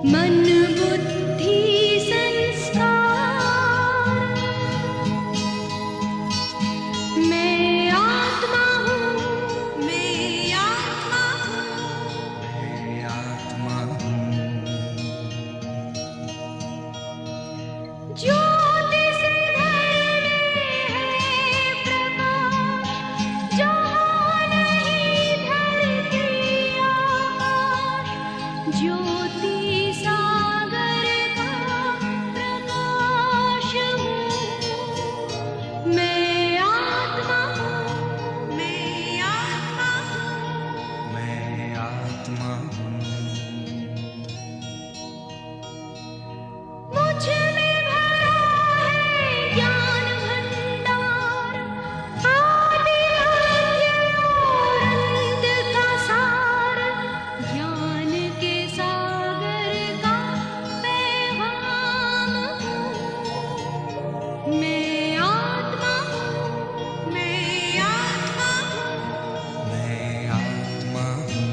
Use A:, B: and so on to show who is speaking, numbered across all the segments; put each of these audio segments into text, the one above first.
A: मन बुद्धि संस्कार, मैं आत्मा हूँ, मैं आत्मा हूँ, मैं आत्मा हूँ। ज्योति से जहाँ नहीं धरती आकाश, ज्योति सागर का प्रकाश हूँ। मैं आत्मा हूँ, मैं आत्मा हूँ, मैं आत्मा हूँ। मुझ में भरा है ज्ञान भंडार, आदि मध्य और अंत का सार, ज्ञान के सागर का पैगाम हूँ। मैं आत्मा हूँ, मैं आत्मा हूँ, मैं आत्मा हूँ।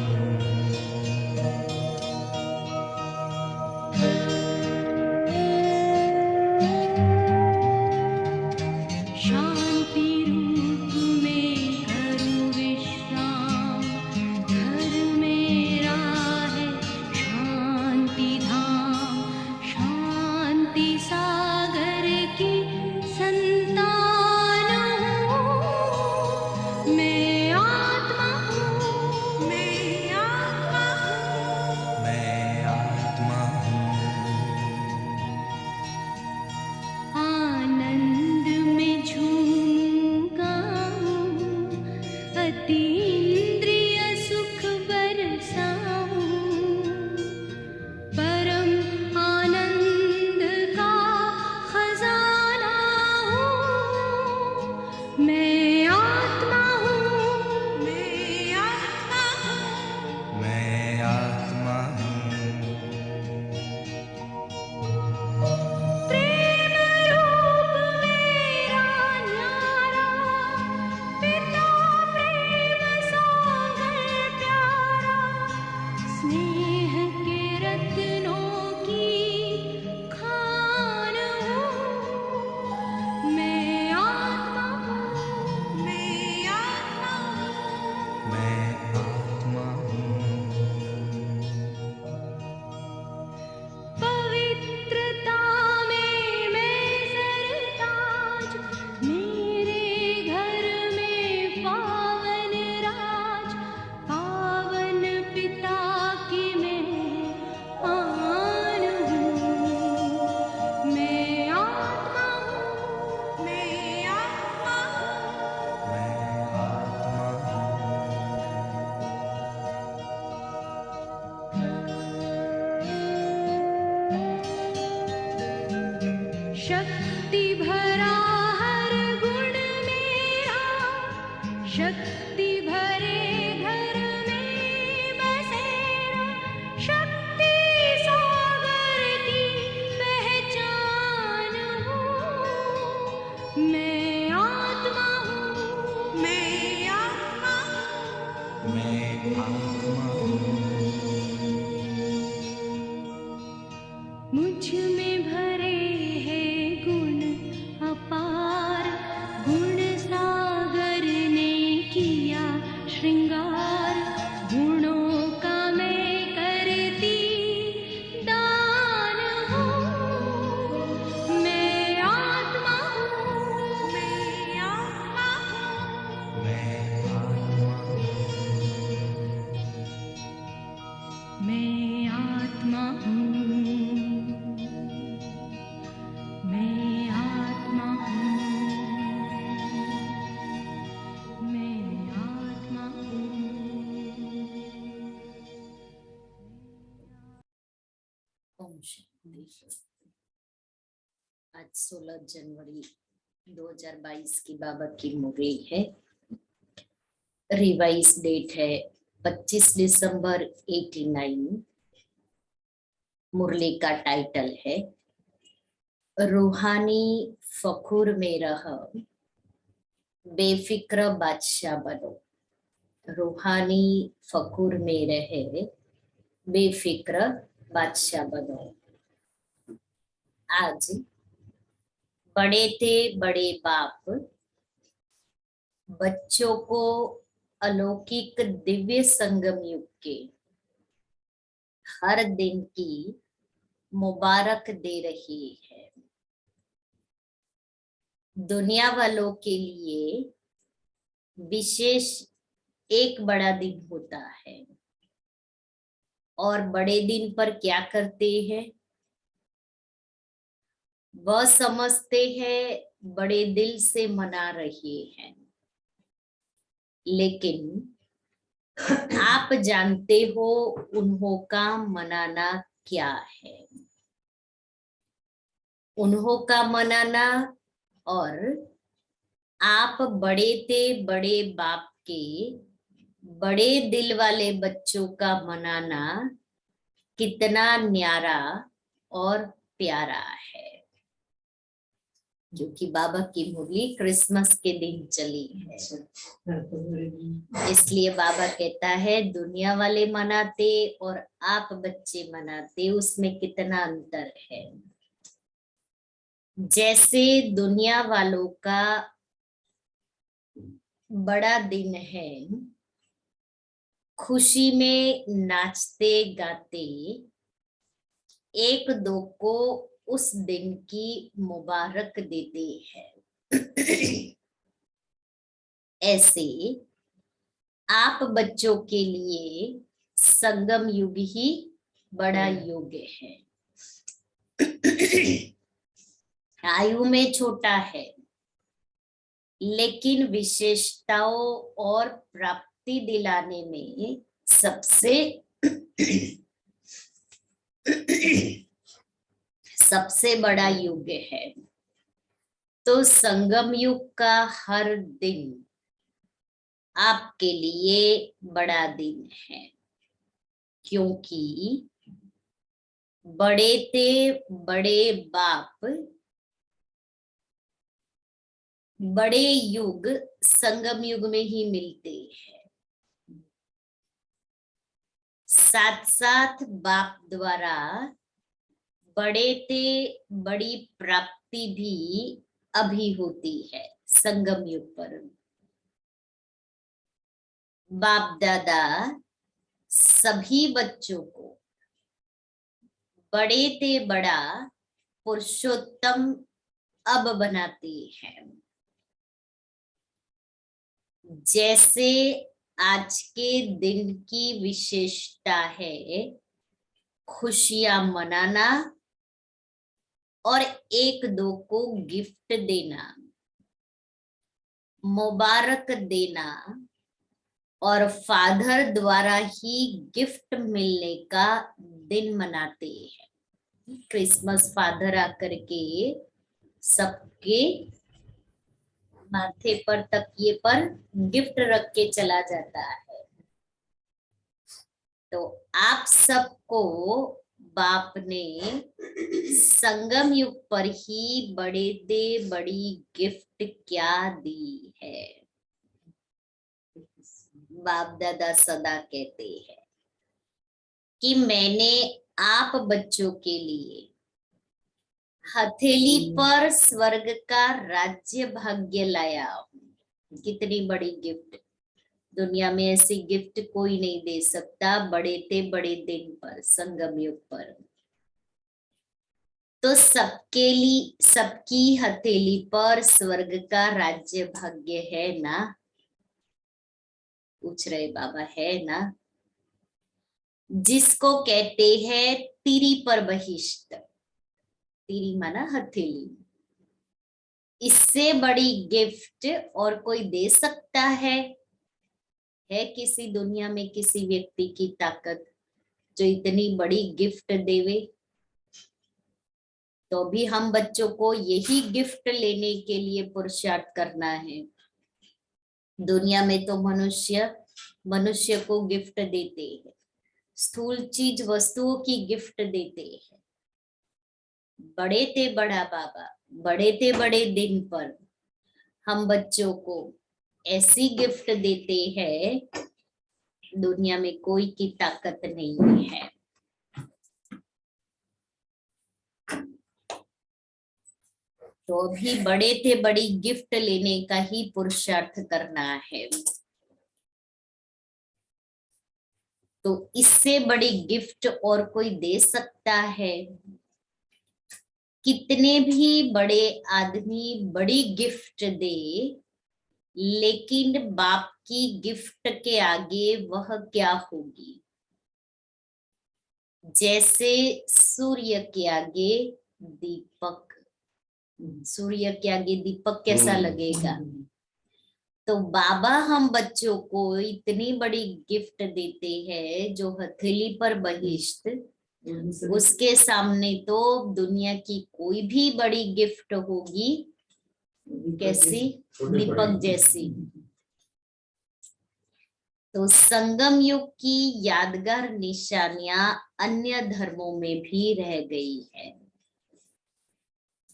A: शांति रूप में करूं विश्राम, घर मेरा है शांति धाम, शांति सागर की संतान हूँ। मैं आत्मा हूँ, मैं आत्मा हूँ, मैं आत्मा हूँ। आनंद में झूमूं गाऊं, अतीन्द्रिय सुख बरसाऊं, परम आनंद का खजाना हूँ। मैं आत्मा हूँ, मैं आत्मा हूँ, मैं आत्मा हूँ। प्रेम रूप मेरा न्यारा, पिता प्रेम सागर प्यारा, स्नेह के रत्नों की खान हूँ। मैं आत्मा हूँ, मैं आत्मा हूँ, मैं आत्मा हूँ। पवित्रता में मैं सरताज, मेरे घर में पावन राज, पावन पिता की मैं आन हूँ। मैं आत्मा हूँ, मैं आत्मा हूँ, मैं आत्मा हूँ। शक्ति भरा हर गुण मेरा, शक्ति भरे घर में बसेरा, शक्ति सागर की पहचान हूँ। मैं आत्मा हूँ, मैं आत्मा हूँ, मैं आत्मा हूँ। मुझ में भरे हैं गुण अपार, गुण सागर ने किया श्रृंगार, गुणों का मैं करती दान हूँ। मैं आत्मा हूँ, मैं आत्मा हूँ, मैं आत्मा हूँ। मैं आत्मा हूँ, मैं आत्मा हूँ, मैं आत्मा हूँ।
B: ओम शांति। आज 16 जनवरी 2022 की बाबा की मुरली है। रिवाइज डेट है 25 दिसंबर 89। मुरली का टाइटल है रूहानी फखूर में रह, बेफिक्र बादशाह बनो। रूहानी फखूर में रहे, बेफिक्र बादशाह बनो। आज बड़े थे बड़े बाप बच्चों को अलौकिक दिव्य संगम युग के हर दिन की मुबारक दे रही है। दुनिया वालों के लिए विशेष एक बड़ा दिन होता है और बड़े दिन पर क्या करते हैं? वह समझते हैं बड़े दिल से मना रहे हैं, लेकिन आप जानते हो उन्हों का मनाना क्या है? उन्हों का मनाना और आप बड़े थे बड़े बाप के बड़े दिल वाले बच्चों का मनाना कितना न्यारा और प्यारा है। जो कि बाबा की मुरली क्रिसमस के दिन चली है, इसलिए बाबा कहता है दुनिया वाले मनाते और आप बच्चे मनाते, उसमें कितना अंतर है। जैसे दुनिया वालों का बड़ा दिन है, खुशी में नाचते गाते एक दो को उस दिन की मुबारक देते हैं, ऐसे आप बच्चों के लिए संगम युग ही बड़ा युग है। आयु में छोटा है, लेकिन विशेषताओं और प्राप्ति दिलाने में सबसे बड़ा युग है। तो संगम युग का हर दिन आपके लिए बड़ा दिन है, क्योंकि बड़े थे बड़े बाप बड़े युग संगम युग में ही मिलते हैं। साथ साथ बाप द्वारा बड़े थे बड़ी प्राप्ति भी अभी होती है संगम युग पर। बाप दादा सभी बच्चों को बड़े थे बड़ा पुरुषोत्तम अब बनाती है। जैसे आज के दिन की विशेषता है खुशियां मनाना और एक दो को गिफ्ट देना, मुबारक देना, और फादर द्वारा ही गिफ्ट मिलने का दिन मनाते हैं। क्रिसमस फादर आकर के सबके माथे पर तकिए पर गिफ्ट रख के चला जाता है। तो आप सबको बाप ने संगम युग पर ही बड़े दे बड़ी गिफ्ट क्या दी है। बाप दादा सदा कहते हैं कि मैंने आप बच्चों के लिए हथेली पर स्वर्ग का राज्य भाग्य लाया हूं। कितनी बड़ी गिफ्ट, दुनिया में ऐसी गिफ्ट कोई नहीं दे सकता बड़े ते बड़े दिन पर संगम युग पर। तो सबके लिए सबकी हथेली पर स्वर्ग का राज्य भाग्य है ना? पूछ रहे बाबा, है ना? जिसको कहते हैं तिरी पर बहिष्ट, तिरी माना हथेली। इससे बड़ी गिफ्ट और कोई दे सकता है? है किसी दुनिया में किसी व्यक्ति की ताकत जो इतनी बड़ी गिफ्ट देवे? तो भी हम बच्चों को यही गिफ्ट लेने के लिए पुरुषार्थ करना है। दुनिया में तो मनुष्य को गिफ्ट देते हैं, स्थूल चीज वस्तुओं की गिफ्ट देते हैं। बड़े थे बड़ा बाबा बड़े थे बड़े दिन पर हम बच्चों को ऐसी गिफ्ट देते हैं, दुनिया में कोई की ताकत नहीं है। तो अभी बड़े थे बड़ी गिफ्ट लेने का ही पुरुषार्थ करना है। तो इससे बड़ी गिफ्ट और कोई दे सकता है? कितने भी बड़े आदमी बड़ी गिफ्ट दे, लेकिन बाप की गिफ्ट के आगे वह क्या होगी? जैसे सूर्य के आगे दीपक। सूर्य के आगे दीपक कैसा लगेगा? तो बाबा हम बच्चों को इतनी बड़ी गिफ्ट देते हैं जो हथेली पर बहिष्ट, उसके सामने तो दुनिया की कोई भी बड़ी गिफ्ट होगी कैसी? दीपक जैसी। तो संगम युग की यादगार निशानियां अन्य धर्मों में भी रह गई है।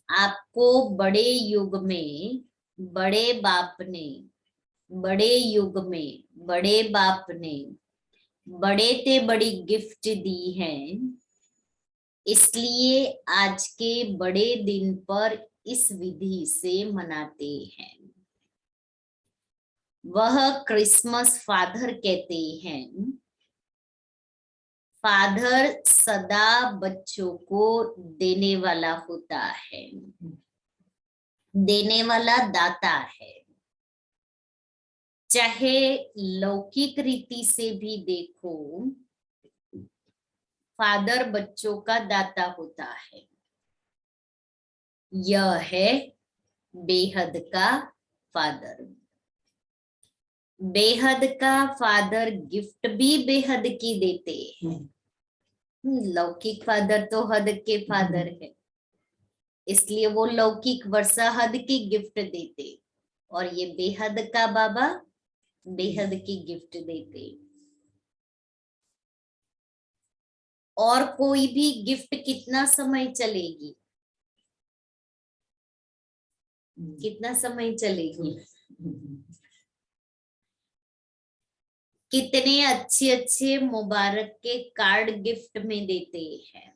B: आपको बड़े युग में बड़े बाप ने, बड़े युग में बड़े बाप ने बड़े ते बड़ी गिफ्ट दी है, इसलिए आज के बड़े दिन पर इस विधि से मनाते हैं। वह क्रिसमस फादर कहते हैं। फादर सदा बच्चों को देने वाला होता है, देने वाला दाता है। चाहे लौकिक रीति से भी देखो, फादर बच्चों का दाता होता है। यह है बेहद का फादर। बेहद का फादर गिफ्ट भी बेहद की देते हैं। लौकिक फादर तो हद के फादर है, इसलिए वो लौकिक वर्षा हद की गिफ्ट देते, और ये बेहद का बाबा बेहद की गिफ्ट देते। और कोई भी गिफ्ट कितना समय चलेगी? कितना समय चलेगी? कितने अच्छे अच्छे मुबारक के कार्ड गिफ्ट में देते हैं,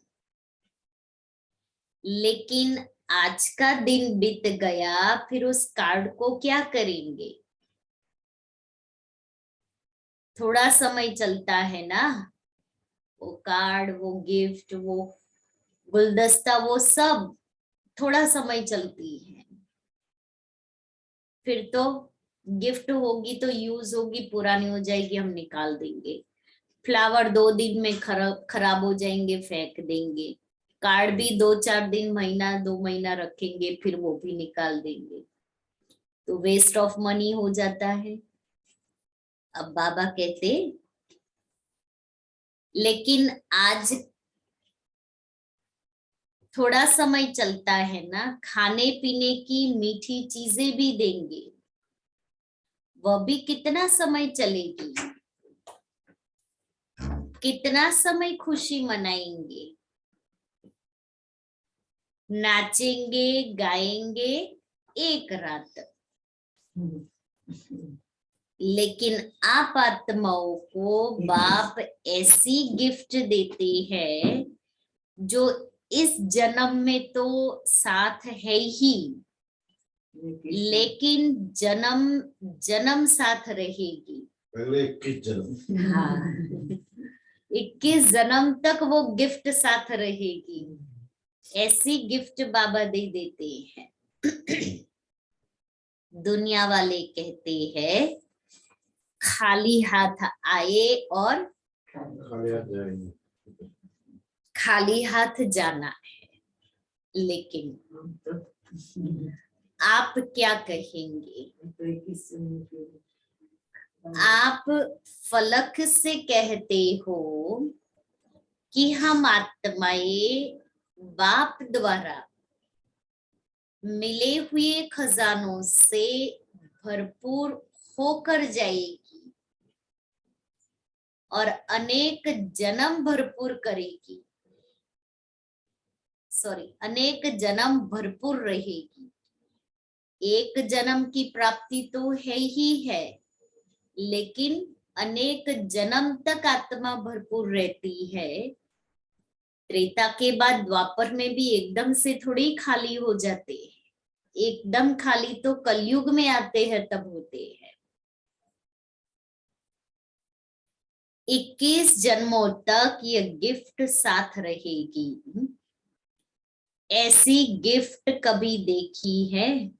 B: लेकिन आज का दिन बीत गया, फिर उस कार्ड को क्या करेंगे? थोड़ा समय चलता है ना, वो कार्ड, वो गिफ्ट, वो गुलदस्ता, वो सब थोड़ा समय चलती है। फिर तो गिफ्ट होगी तो यूज होगी, पुरानी हो जाएगी, हम निकाल देंगे। फ्लावर 2 दिन में खराब हो जाएंगे, फेंक देंगे। कार्ड भी 2-4 दिन, महीना 2 महीना रखेंगे, फिर वो भी निकाल देंगे। तो वेस्ट ऑफ मनी हो जाता है। अब बाबा कहते, लेकिन आज थोड़ा समय चलता है ना, खाने पीने की मीठी चीजें भी देंगे, वह भी कितना समय चलेगी? कितना समय खुशी मनाएंगे? नाचेंगे गाएंगे एक रात, लेकिन आप आत्माओं को बाप ऐसी गिफ्ट देते हैं जो इस जन्म में तो साथ है ही, लेकिन जन्म जन्म साथ रहेगी।
C: पहले 21 जन्म।
B: हाँ, 21 जन्म तक वो गिफ्ट साथ रहेगी। ऐसी गिफ्ट बाबा दे देते हैं। दुनिया वाले कहते हैं खाली हाथ आए और खाली हाथ जाना है, लेकिन आप क्या कहेंगे? आप फलक से कहते हो कि हम आत्माएं बाप द्वारा मिले हुए खजानों से भरपूर होकर जाएगी और अनेक जन्म भरपूर करेगी, अनेक जन्म भरपूर रहेगी। एक जन्म की प्राप्ति तो है ही है, लेकिन अनेक जन्म तक आत्मा भरपूर रहती है। त्रेता के बाद द्वापर में भी एकदम से थोड़ी खाली हो जाते हैं। एकदम खाली तो कलयुग में आते हैं तब होते हैं। 21 जन्मों तक ये गिफ्ट साथ रहेगी। ऐसी गिफ्ट कभी देखी है?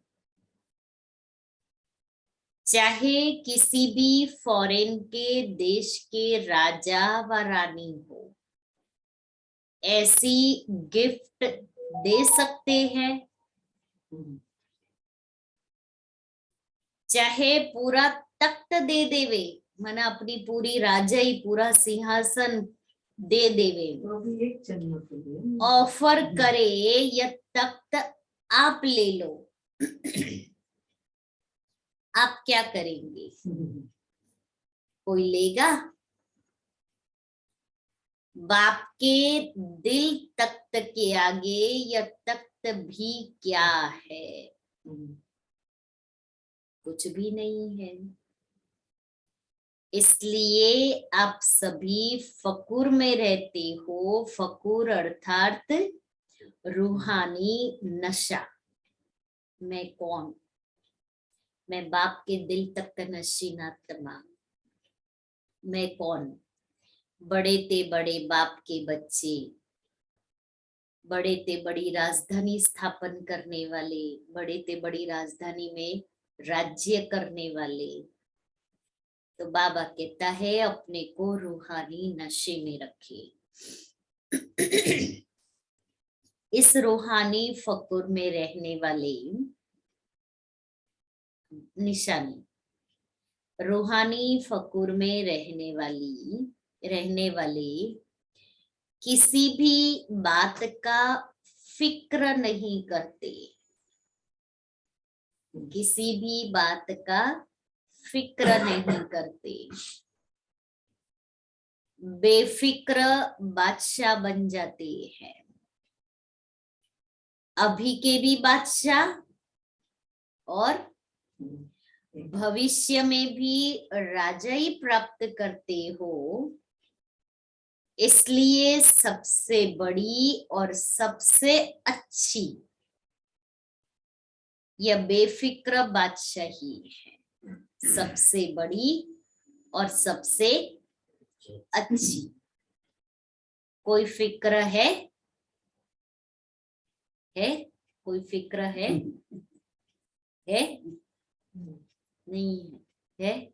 B: चाहे किसी भी फॉरेन के देश के राजा व रानी हो, ऐसी गिफ्ट दे सकते हैं। चाहे पूरा तख्त दे देवे, माना अपनी पूरी राजाई, पूरा सिंहासन दे देवे,
D: एक जन्म के लिए
B: ऑफर करे यह तख्त आप ले लो, आप क्या करेंगे? कोई लेगा? बाप के दिल तख्त के आगे यह तख्त भी क्या है? कुछ भी नहीं है। इसलिए आप सभी फकुर में रहते हो। फकुर अर्थात रूहानी नशा। मैं कौन? मैं बाप के दिल तक का नशीन आत्मा। मैं कौन? बड़े ते बड़े बाप के बच्चे, बड़े ते बड़ी राजधानी स्थापन करने वाले, बड़े ते बड़ी राजधानी में राज्य करने वाले। तो बाबा कहता है अपने को रूहानी नशे में रखे। इस रूहानी फकुर में रहने वाले निशानी, रूहानी फकुर में रहने वाले किसी भी बात का फिक्र नहीं करते। किसी भी बात का फिक्र नहीं करते। बेफिक्र बादशाह बन जाते हैं। अभी के भी बादशाह और भविष्य में भी राजाई प्राप्त करते हो। इसलिए सबसे बड़ी और सबसे अच्छी यह बेफिक्र बादशाही है। सबसे बड़ी और सबसे अच्छी। कोई फिक्र है? कोई फिक्र है? नहीं है?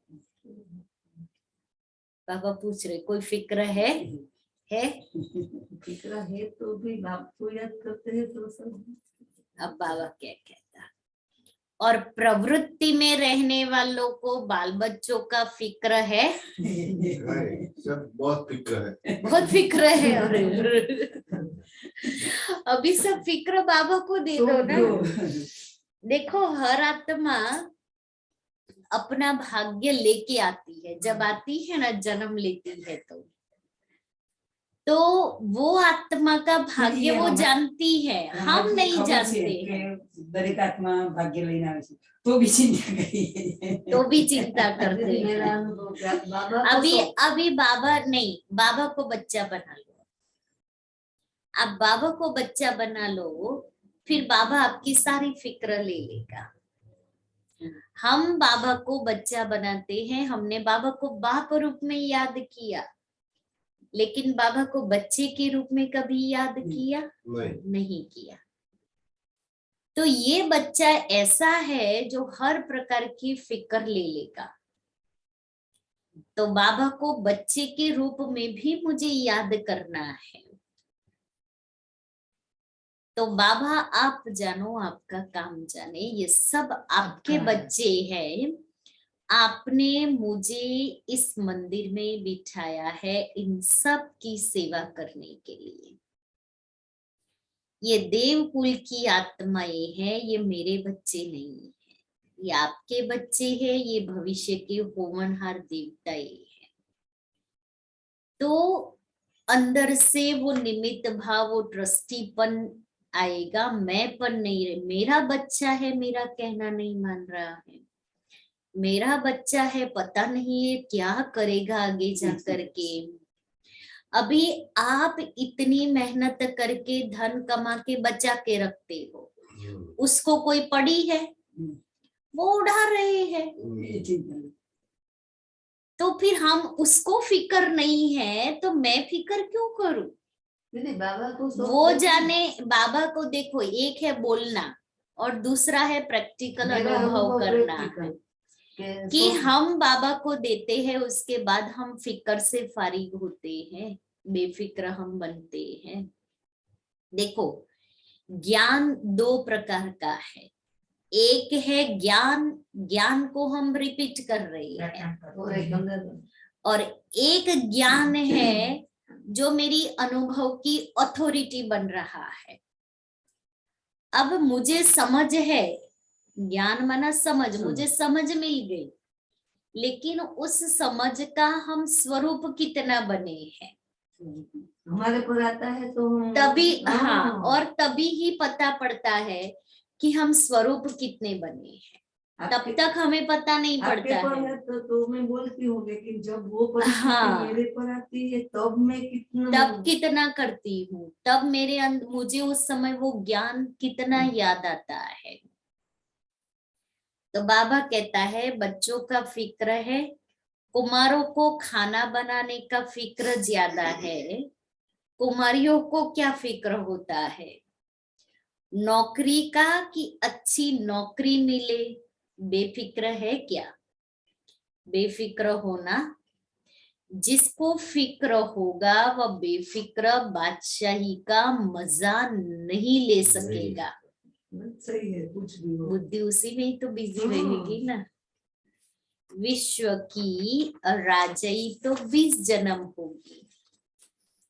B: पापा पूछ रहे कोई फिक्र है?
D: फिक्र है तो भी बाप को याद करते हैं तो सब।
B: अब बाबा क्या कहता? और प्रवृत्ति में रहने वालों को बाल बच्चों का फिक्र है?
C: सब बहुत फिक्र है।
B: बहुत फिक्र है। और अभी सब फिक्र बाबा को दे दो ना। देखो हर आत्मा अपना भाग्य लेके आती है। जब आती है ना, जन्म लेती है, तो वो आत्मा का भाग्य वो जानती है, हम नहीं जानते हैं।
E: दरेक आत्मा भाग्य लेने આવે છે तो भी चिंता करिए,
B: तो भी चिंता करते हैं। अभी बाबा नहीं, बाबा को बच्चा बना लो। आप बाबा को बच्चा बना लो, फिर बाबा आपकी सारी फिक्र ले लेगा। हम बाबा को बच्चा बनाते हैं। हमने बाबा को बाप रूप में याद किया, लेकिन बाबा को बच्चे के रूप में कभी याद किया? नहीं किया। तो ये बच्चा ऐसा है जो हर प्रकार की फिक्र ले लेगा। तो बाबा को बच्चे के रूप में भी मुझे याद करना है। तो बाबा आप जानो, आपका काम जाने। ये सब आपके बच्चे हैं। आपने मुझे इस मंदिर में बिठाया है इन सब की सेवा करने के लिए। ये देवकुल की आत्माएं हैं, ये मेरे बच्चे नहीं है, ये आपके बच्चे हैं। ये भविष्य के होमनहार देवताएं हैं। तो अंदर से वो निमित्त भाव, वो ट्रस्टीपन आएगा। मैंपन नहीं रहे। मेरा बच्चा है, मेरा कहना नहीं मान रहा है, मेरा बच्चा है, पता नहीं है क्या करेगा आगे जा करके। अभी आप इतनी मेहनत करके धन कमा के बचा के रखते हो, उसको कोई पड़ी है, वो उड़ा रहे हैं।
E: ये चिंता नहीं।
B: तो फिर हम उसको फिक्र नहीं है तो मैं फिक्र क्यों करूं?
D: नहीं बाबा को सब
B: वो
D: देखो,
B: जाने, बाबा को देखो, एक है बोलना और दूसरा है प्रैक्टिकल
D: मेरा
B: अनुभव
D: अनुभव
B: करना
D: practical,
B: है
D: कि
B: कि
D: सब-
B: हम बाबा को देते हैं, उसके बाद हम फिक्र से फारिग होते हैं, बेफिक्र हम बनते हैं। देखो, ज्ञान दो प्रकार का है। एक है ज्ञान, ज्ञान को हम रिपीट कर रहे हैं,
D: और एक अंदर
B: और एक ज्ञान है जो मेरी अनुभव की अथॉरिटी बन रहा है। अब मुझे समझ है, ज्ञान माना समझ, मुझे समझ मिल गई, लेकिन उस समझ का हम स्वरूप कितना बने हैं,
D: हमारे पर आता है तो हम
B: तभी, हाँ, और तभी ही पता पड़ता है कि हम स्वरूप कितने बने हैं। तब
D: आपके-
B: तक हमें पता नहीं
D: आपके
B: पड़ता
D: पर
B: है।
D: है तो मैं बोलती हूँ, लेकिन जब वो परिस्थिति
B: हाँ।
D: मेरे पर आती है तब मैं कितना
B: तब कितना करती हूँ, तब मेरे मुझे उस समय वो ज्ञान कितना याद आता है। तो बाबा कहता है बच्चों का फिक्र है, कुमारों को खाना बनाने का फिक्र ज्यादा है, कुमारियों को क्या फिक्र होता है? नौकरी का, कि अच्छी नौकरी मिले, बेफिक्र है क्या? बेफिक्र होना, जिसको फिक्र होगा वह बेफिक्र बादशाही का मजा नहीं ले सकेगा।
D: सही है, कुछ भी हो।
B: बुद्धि उसी में ही तो बिजी
D: हाँ।
B: रहेगी ना। विश्व की राजाई तो 20 जन्म होगी,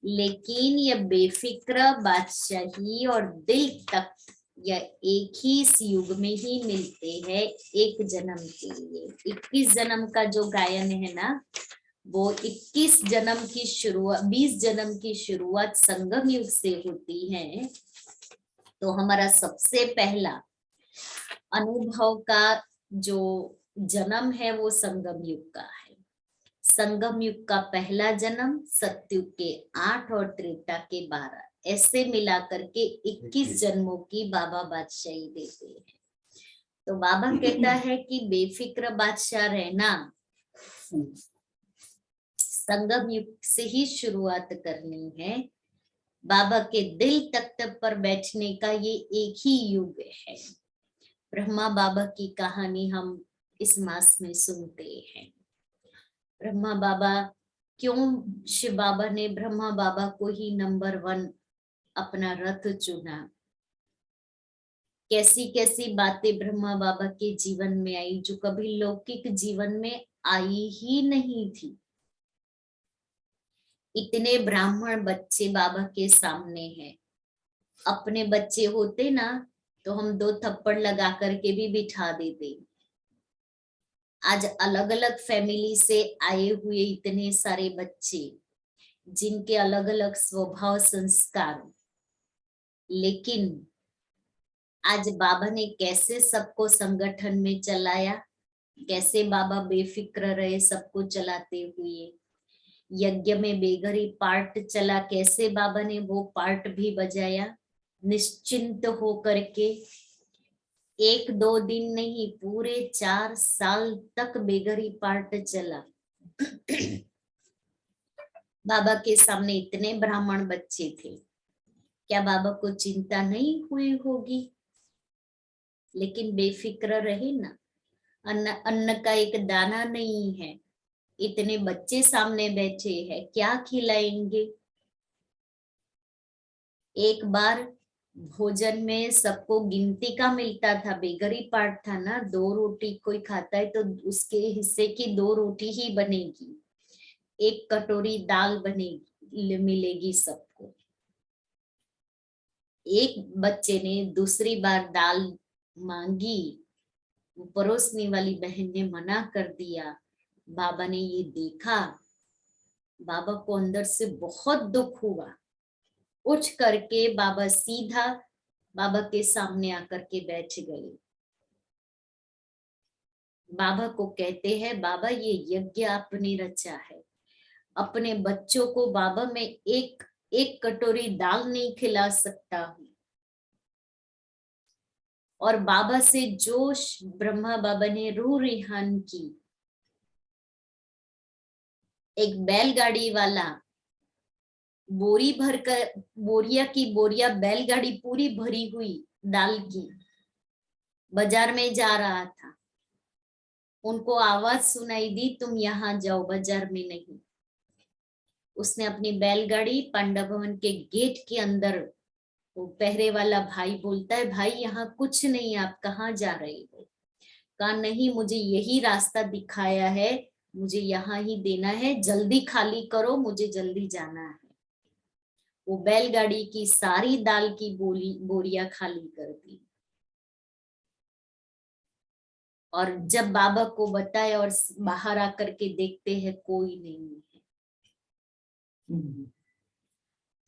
B: लेकिन यह बेफिक्र बादशाही और दिल तक यह एक ही इस युग में ही मिलते हैं, एक जन्म के लिए। 21 जन्म का जो गायन है ना, वो 21 जन्म की शुरुआत, 20 जन्म की शुरुआत संगम युग से होती है। तो हमारा सबसे पहला अनुभव का जो जन्म है वो संगम युग का है। संगम युग का पहला जन्म सतयुग के 8 और त्रेता के 12, ऐसे मिलाकर के 21 जन्मों की बाबा बादशाही देते हैं। तो बाबा कहता है कि बेफिक्र बादशाह रहना, संगम युग से ही शुरुआत करनी है। बाबा के दिल तख्त पर बैठने का ये एक ही युग है। ब्रह्मा बाबा की कहानी हम इस मास में सुनते हैं। ब्रह्मा बाबा, क्यों शिव बाबा ने ब्रह्मा बाबा को ही नंबर 1 अपना रथ चुना? कैसी कैसी बातें ब्रह्मा बाबा के जीवन में आई जो कभी लौकिक जीवन में आई ही नहीं थी। इतने ब्राह्मण बच्चे बाबा के सामने हैं। अपने बच्चे होते ना तो हम 2 थप्पड़ लगा करके भी बिठा देते। आज अलग अलग फैमिली से आए हुए इतने सारे बच्चे, जिनके अलग अलग स्वभाव संस्कार, लेकिन आज बाबा ने कैसे सबको संगठन में चलाया, कैसे बाबा बेफिक्र रहे सबको चलाते हुए। यज्ञ में बेघरी पार्ट चला, कैसे बाबा ने वो पार्ट भी बजाया निश्चिंत हो करके। 1-2 दिन नहीं, पूरे 4 साल तक बेघरी पार्ट चला। बाबा के सामने इतने ब्राह्मण बच्चे थे, क्या बाबा को चिंता नहीं हुई होगी? लेकिन बेफिक्र रहे ना। अन्न का एक दाना नहीं है, इतने बच्चे सामने बैठे हैं, क्या खिलाएंगे? एक बार भोजन में सबको गिनती का मिलता था, बेगरी पार्ट था ना, 2 रोटी कोई खाता है तो उसके हिस्से की 2 रोटी ही बनेगी, 1 कटोरी दाल बनेगी, मिलेगी सबको। एक बच्चे ने दूसरी बार दाल मांगी, परोसने वाली बहन ने मना कर दिया। बाबा ने ये देखा, बाबा को अंदर से बहुत दुख हुआ। उठ करके बाबा सीधा बाबा के सामने आकर के बैठ गए। बाबा को कहते हैं, बाबा ये यज्ञ आपने रचा है, अपने बच्चों को बाबा मैं एक कटोरी दाल नहीं खिला सकता हूँ। और बाबा से जोश ब्रह्मा बाबा ने रूह रिहान की। एक बैलगाड़ी वाला बोरी भरकर, बोरिया की बोरिया बैलगाड़ी पूरी भरी हुई दाल की बाजार में जा रहा था। उनको आवाज सुनाई दी, तुम यहाँ जाओ, बाजार में नहीं। उसने अपनी बैलगाड़ी पांडा भवन के गेट के अंदर, वो पहरे वाला भाई बोलता है, भाई यहाँ कुछ नहीं, आप कहाँ जा रहे हो? कहा नहीं, मुझे यही रास्ता दिखाया है, मुझे यहाँ ही देना है, जल्दी खाली करो, मुझे जल्दी जाना है। वो बैलगाड़ी की सारी दाल की बोरिया खाली कर दी। और जब बाबा को बताया और बाहर आकर के देखते हैं कोई नहीं है,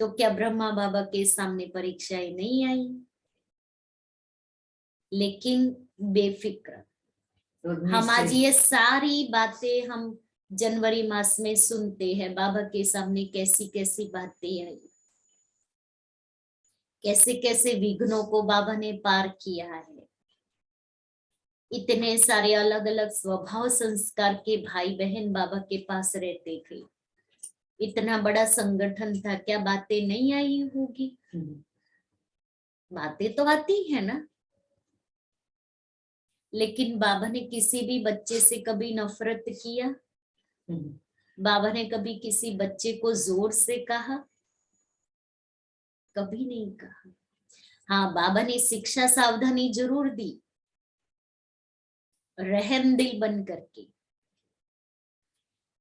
B: तो क्या ब्रह्मा बाबा के सामने परीक्षाएं नहीं आई? लेकिन बेफिक्र हम आज ये सारी बातें हम जनवरी मास में सुनते हैं। बाबा के सामने कैसी कैसी बातें आई, कैसे कैसे विघ्नों को बाबा ने पार किया है। इतने सारे अलग अलग स्वभाव संस्कार के भाई बहन बाबा के पास रहते थे। इतना बड़ा संगठन था, क्या बातें नहीं आई होगी? बातें तो आती है ना। लेकिन बाबा ने किसी भी बच्चे से कभी नफरत किया? बाबा ने कभी किसी बच्चे को जोर से कहा? कभी नहीं कहा। हाँ, बाबा ने शिक्षा सावधानी जरूर दी, रहम दिल बन करके।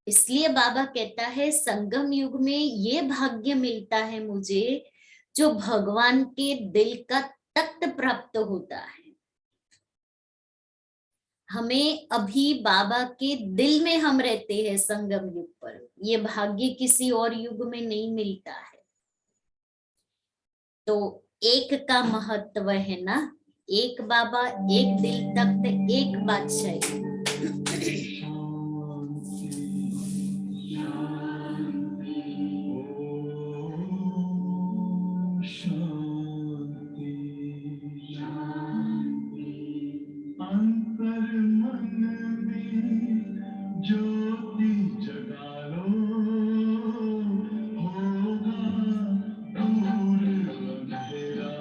B: इसलिए बाबा कहता है संगम युग में ये भाग्य मिलता है मुझे, जो भगवान के दिल का तख्त प्राप्त होता है। हमें अभी बाबा के दिल में हम रहते हैं संगम युग पर। ये भाग्य किसी और युग में नहीं मिलता है। तो एक का महत्व है ना, एक बाबा, एक दिल तख्त, एक बादशाही।
F: अंतर मन में ज्योति जगा लो, होगा दूर अंधेरा।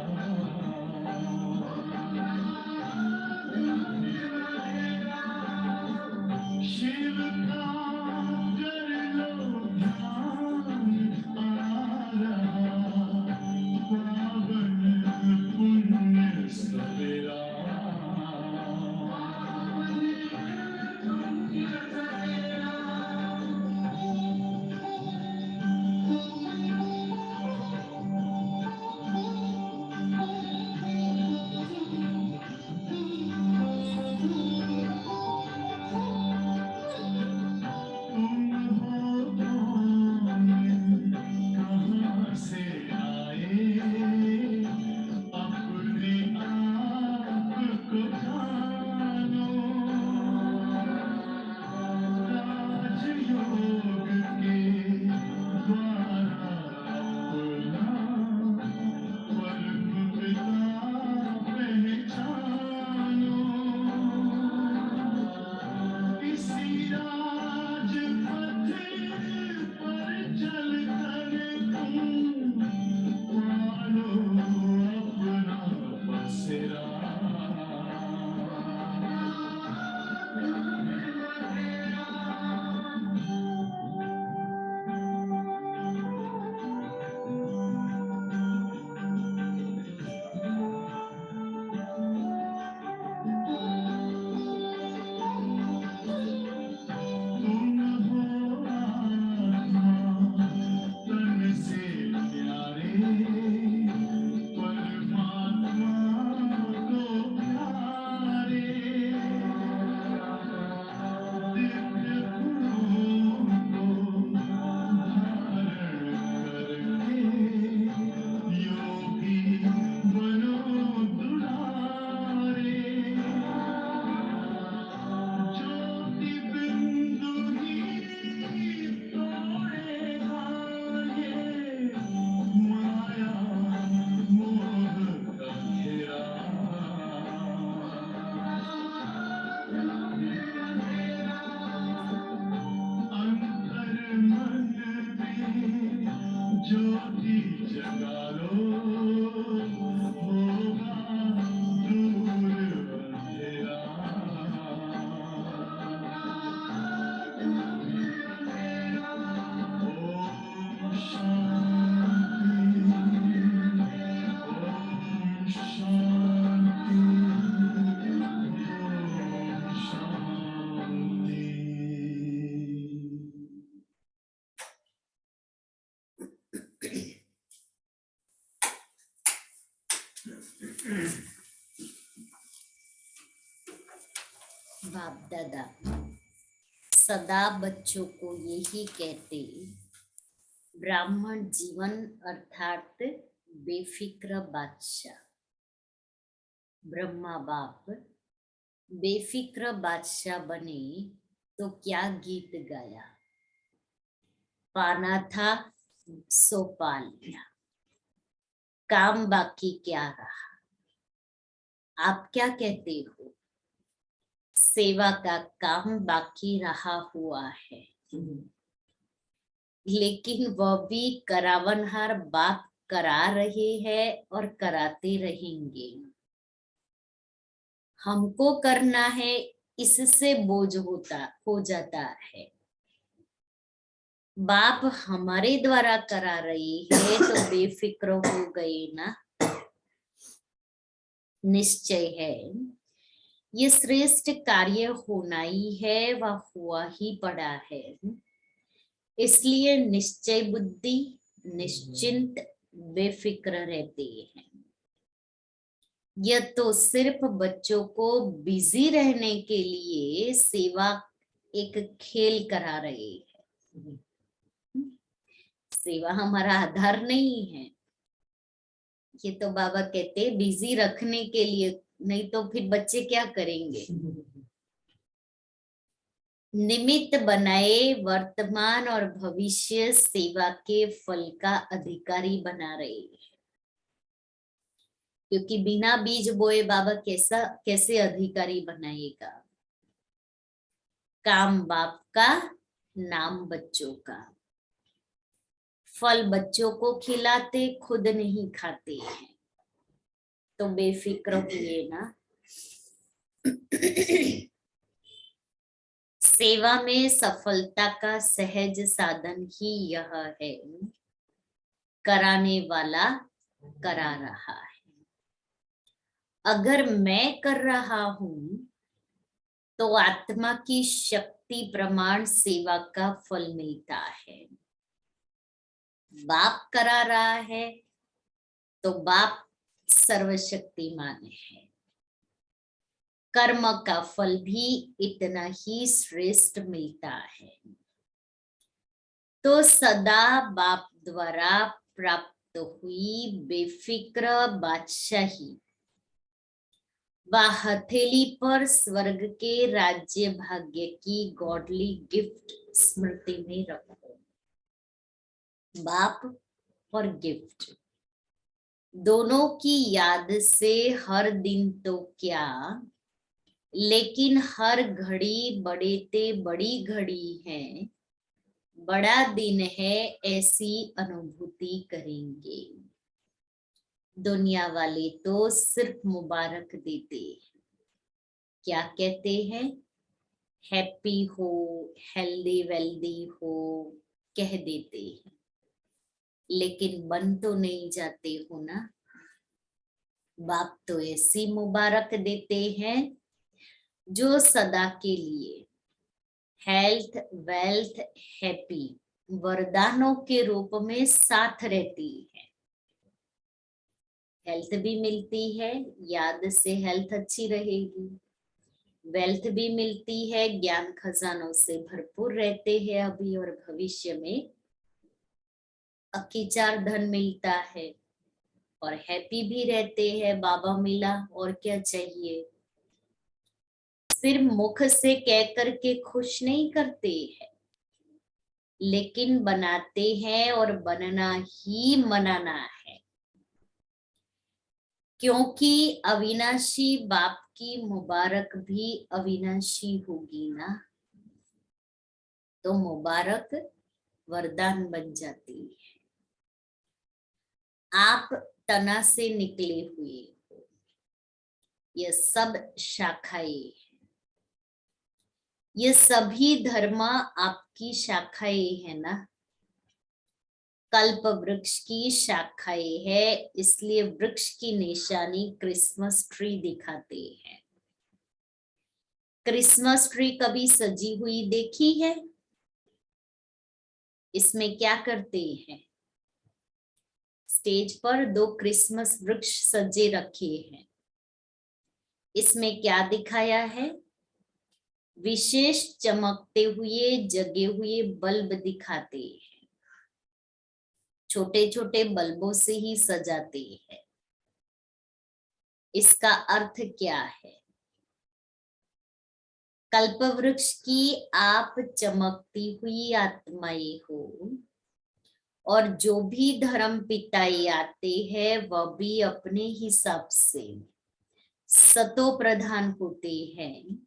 B: बाप दादा सदा बच्चों को यही कहते, ब्राह्मण जीवन अर्थात बेफिक्र बादशाह। ब्रह्मा बाप बेफिक्र बादशाह बने तो क्या गीत गाया, पाना था सो पा लिया, काम बाकी क्या रहा। आप क्या कहते हो, सेवा का काम बाकी रहा हुआ है, लेकिन वह भी करावनहार बाप करा रहे हैं और कराते रहेंगे। हमको करना है, इससे बोझ हो जाता है। बाप हमारे द्वारा करा रही है तो बेफिक्र हो गए ना। निश्चय है ये श्रेष्ठ कार्य होना ही है, वह हुआ ही पड़ा है। इसलिए निश्चय बुद्धि निश्चिंत बेफिक्र रहते हैं। यह तो सिर्फ बच्चों को बिजी रहने के लिए सेवा एक खेल करा रहे हैं। सेवा हमारा आधार नहीं है। ये तो बाबा कहते बिजी रखने के लिए, नहीं तो फिर बच्चे क्या करेंगे। निमित्त बनाए वर्तमान और भविष्य सेवा के फल का अधिकारी बना रहे हैं। क्योंकि बिना बीज बोए बाबा कैसे अधिकारी बनाएगा। काम बाप का, नाम बच्चों का। फल बच्चों को खिलाते, खुद नहीं खाते हैं, तो बेफिक्र हुए ना। सेवा में सफलता का सहज साधन ही यह है, कराने वाला करा रहा है। अगर मैं कर रहा हूं तो आत्मा की शक्ति प्रमाण सेवा का फल मिलता है। बाप करा रहा है तो बाप सर्वशक्तिमान है। कर्म का फल भी इतना ही श्रेष्ठ मिलता है। तो सदा बाप द्वारा प्राप्त हुई बेफिक्र बादशाही व हथेली पर स्वर्ग के राज्य भाग्य की गॉडली गिफ्ट स्मृति में रखो। बाप और गिफ्ट दोनों की याद से हर दिन तो क्या, लेकिन हर घड़ी बड़े ते बड़ी घड़ी है, बड़ा दिन है, ऐसी अनुभूति करेंगे। दुनिया वाले तो सिर्फ मुबारक देते हैं। क्या कहते हैं, हैप्पी हो, हेल्दी वेल्दी हो कह देते हैं, लेकिन बन तो नहीं जाते हो ना। बाप तो ऐसी मुबारक देते हैं जो सदा के लिए हेल्थ वेल्थ हैप्पी वरदानों के रूप में साथ रहती है। हेल्थ भी मिलती है, याद से हेल्थ अच्छी रहेगी। वेल्थ भी मिलती है, ज्ञान खजानों से भरपूर रहते हैं अभी और भविष्य में। अकीचार धन मिलता है और हैप्पी भी रहते हैं, बाबा मिला और क्या चाहिए। सिर्फ मुख से कह करके खुश नहीं करते हैं, लेकिन बनाते हैं और बनना ही मनाना है। क्योंकि अविनाशी बाप की मुबारक भी अविनाशी होगी ना, तो मुबारक वरदान बन जाती है। आप तना से निकले हुए हो, ये सब शाखाएं हैं, ये सभी धर्म आपकी शाखाएं है ना। कल्प वृक्ष की शाखाएं है, इसलिए वृक्ष की निशानी क्रिसमस ट्री दिखाते हैं। क्रिसमस ट्री कभी सजी हुई देखी है? इसमें क्या करते हैं, स्टेज पर 2 क्रिसमस वृक्ष सजे रखे हैं। इसमें क्या दिखाया है? विशेष चमकते हुए जगे हुए बल्ब दिखाते हैं। छोटे छोटे बल्बों से ही सजाते हैं। इसका अर्थ क्या है? कल्प वृक्ष की आप चमकती हुई आत्माएं हो, और जो भी धर्म पिताएं आते हैं वह भी अपने हिसाब से सतो प्रधान होते हैं।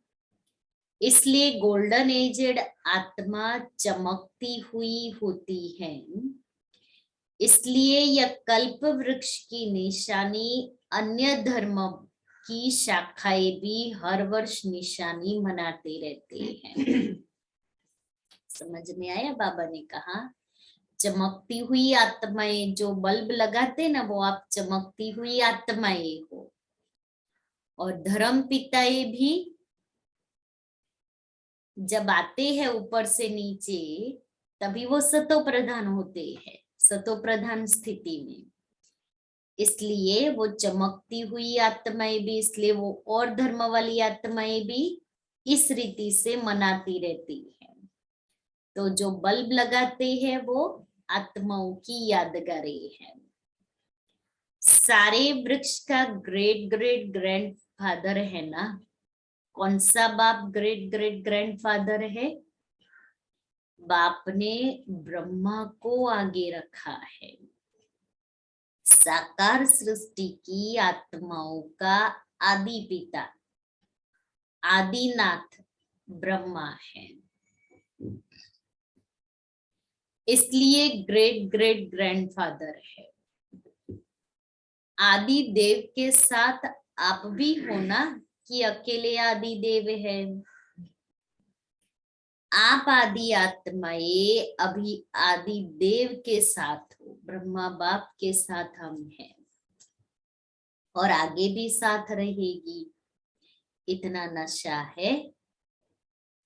B: इसलिए गोल्डन एजेड आत्मा चमकती हुई होती है। इसलिए यह कल्प वृक्ष की निशानी अन्य धर्म की शाखाएं भी हर वर्ष निशानी मनाते रहते हैं। समझ में आया? बाबा ने कहा चमकती हुई आत्माएं, जो बल्ब लगाते ना वो आप चमकती हुई आत्माएं हो, और धर्म पिताएं भी जब आते हैं ऊपर से नीचे तभी वो सतो प्रधान होते हैं, सतो प्रधान स्थिति में। इसलिए वो चमकती हुई आत्माएं भी, इसलिए वो और धर्म वाली आत्माएं भी इस रीति से मनाती रहती है। तो जो बल्ब लगाते हैं वो आत्माओं की यादगारें हैं। सारे वृक्ष का ग्रेट ग्रेट ग्रैंड फादर है ना? कौन सा बाप ग्रेट ग्रेट ग्रैंड फादर है? बाप ने ब्रह्मा को आगे रखा है। साकार सृष्टि की आत्माओं का आदि पिता आदिनाथ ब्रह्मा है। इसलिए ग्रेट ग्रेट ग्रैंडफादर है। आदि देव के साथ आप भी हो ना, कि अकेले आदि देव है? आप आदि आत्माएं अभी आदि देव के साथ हो, ब्रह्मा बाप के साथ हम हैं और आगे भी साथ रहेगी। इतना नशा है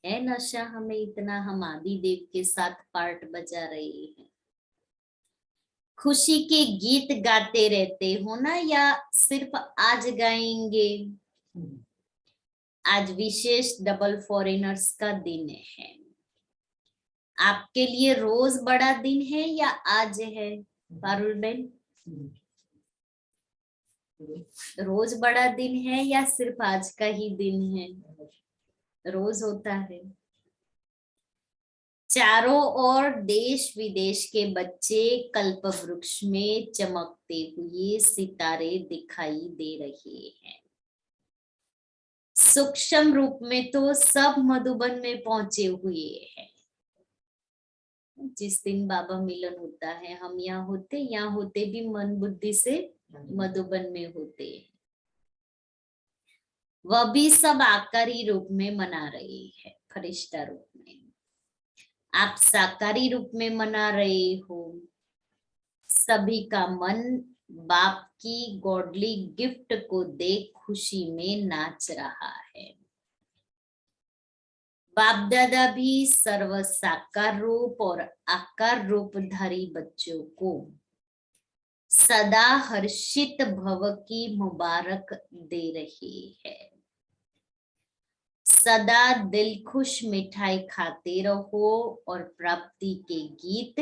B: नशा हमें इतना, हम आदि देव के साथ पार्ट बजा रहे हैं। खुशी के गीत गाते रहते हो ना, या सिर्फ आज गाएंगे? आज विशेष डबल फॉरेनर्स का दिन है। आपके लिए रोज बड़ा दिन है या आज है पारुल बेन? रोज बड़ा दिन है या सिर्फ आज का ही दिन है? रोज होता है। चारों ओर देश विदेश के बच्चे कल्प वृक्ष में चमकते हुए सितारे दिखाई दे रहे हैं। सूक्ष्म रूप में तो सब मधुबन में पहुंचे हुए हैं। जिस दिन बाबा मिलन होता है, हम यहाँ होते भी मन बुद्धि से मधुबन में होते हैं। वह भी सब आकारी रूप में मना रहे हैं, फरिश्ता रूप में। आप साकारी रूप में मना रहे हो। सभी का मन बाप की गॉडली गिफ्ट को देख खुशी में नाच रहा है। बाप दादा भी सर्व साकार रूप और आकार रूपधारी बच्चों को सदा हर्षित भव की मुबारक दे रही है। सदा दिल खुश मिठाई खाते रहो और प्राप्ति के गीत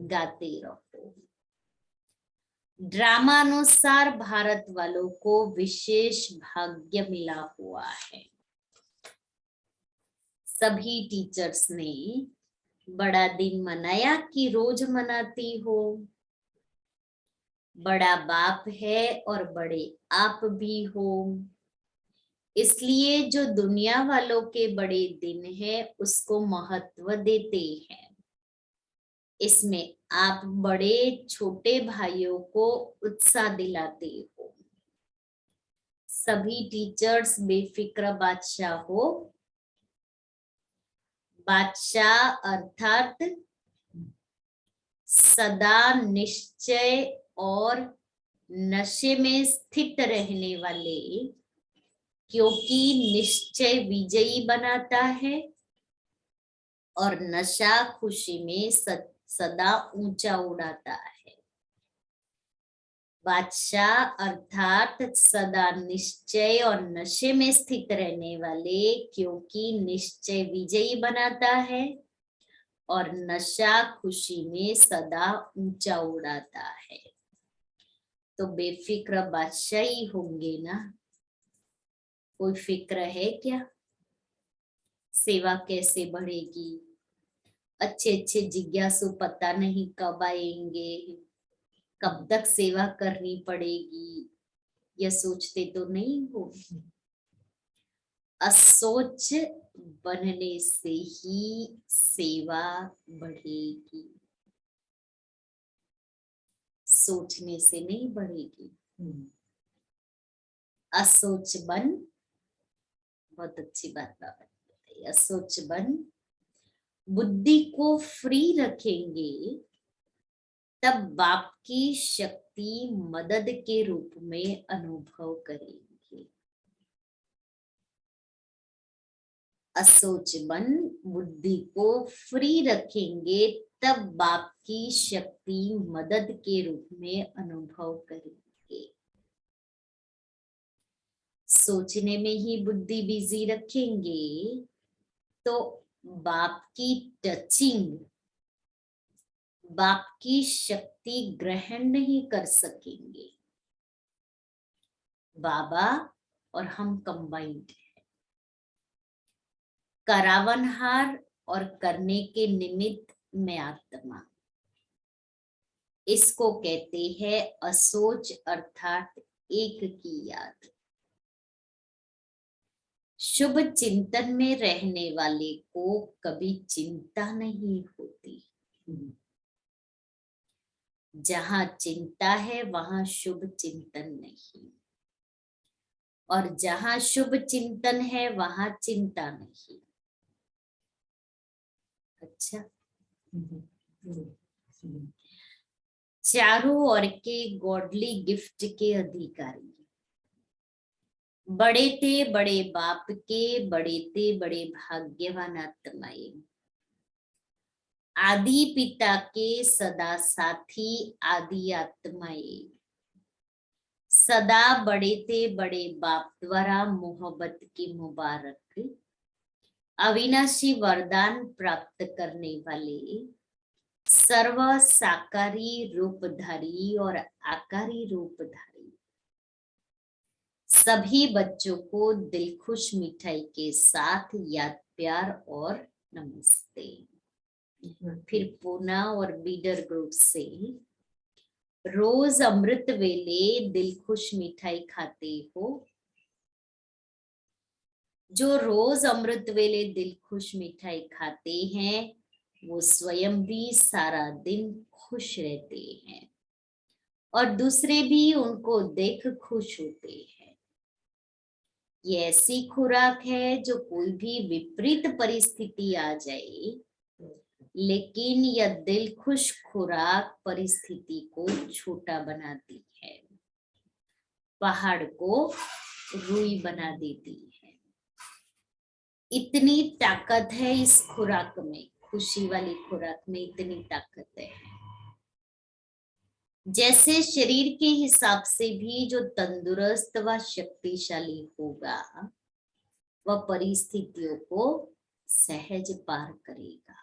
B: गाते रहो। ड्रामा अनुसार भारत वालों को विशेष भाग्य मिला हुआ है। सभी टीचर्स ने बड़ा दिन मनाया कि रोज मनाती हो। बड़ा बाप है और बड़े आप भी हो। इसलिए जो दुनिया वालों के बड़े दिन है उसको महत्व देते हैं। इसमें आप बड़े छोटे भाइयों को उत्साह दिलाते हो। सभी टीचर्स बेफिक्र बादशाह हो। बादशाह अर्थात सदा निश्चय और नशे में स्थित रहने वाले, क्योंकि निश्चय विजयी बनाता है और नशा खुशी में सदा ऊंचा उड़ाता है। बादशाह अर्थात सदा निश्चय और नशे में स्थित रहने वाले, क्योंकि निश्चय विजयी बनाता है और नशा खुशी में सदा ऊंचा उड़ाता है। तो बेफिक्र बादशाह ही होंगे ना? कोई फिक्र है क्या? सेवा कैसे बढ़ेगी? अच्छे अच्छे जिज्ञासु पता नहीं कब आएंगे, कब तक सेवा करनी पड़ेगी, यह सोचते तो नहीं हो। असोच बनने से ही सेवा बढ़ेगी, सोचने से नहीं बढ़ेगी। असोच बन, बहुत अच्छी बात बताई। असोच बन, बुद्धि को फ्री रखेंगे तब बाप की शक्ति मदद के रूप में अनुभव करेंगे। असोच बन, बुद्धि को फ्री रखेंगे तब बाप की शक्ति मदद के रूप में अनुभव करेंगे। सोचने में ही बुद्धि बिजी रखेंगे तो बाप की टचिंग, बाप की शक्ति ग्रहण नहीं कर सकेंगे। बाबा और हम कंबाइंड है। करावनहार और करने के निमित्त में आत्मा, इसको कहते हैं असोच अर्थात एक की याद। शुभ चिंतन में रहने वाले को कभी चिंता नहीं होती। जहां चिंता है वहां शुभ चिंतन नहीं, और जहां शुभ चिंतन है वहां चिंता नहीं। अच्छा, चारों ओर के गॉडली गिफ्ट के अधिकारी, बड़े थे बड़े बाप के, बड़े थे बड़े भाग्यवान आत्माएं, आदि पिता के सदा साथी आदि आत्माएं, सदा बड़े थे बड़े बाप द्वारा मोहब्बत की मुबारक अविनाशी वरदान प्राप्त करने वाले, सर्व साकारी रूपधारी और आकारी रूपधारी, सभी बच्चों को दिलखुश मिठाई के साथ याद प्यार और नमस्ते। फिर पूना और बीडर ग्रुप से, रोज अमृत वेले दिलखुश मिठाई खाते हो। जो रोज अमृत वेले दिलखुश मिठाई खाते हैं वो स्वयं भी सारा दिन खुश रहते हैं और दूसरे भी उनको देख खुश होते हैं। ये ऐसी खुराक है जो कोई भी विपरीत परिस्थिति आ जाए, लेकिन यह दिल खुश खुराक परिस्थिति को छोटा बनाती है, पहाड़ को रुई बना देती है। इतनी ताकत है इस खुराक में, खुशी वाली खुराक में इतनी ताकत है। जैसे शरीर के हिसाब से भी जो तंदुरुस्त व शक्तिशाली होगा वह परिस्थितियों को सहज पार करेगा,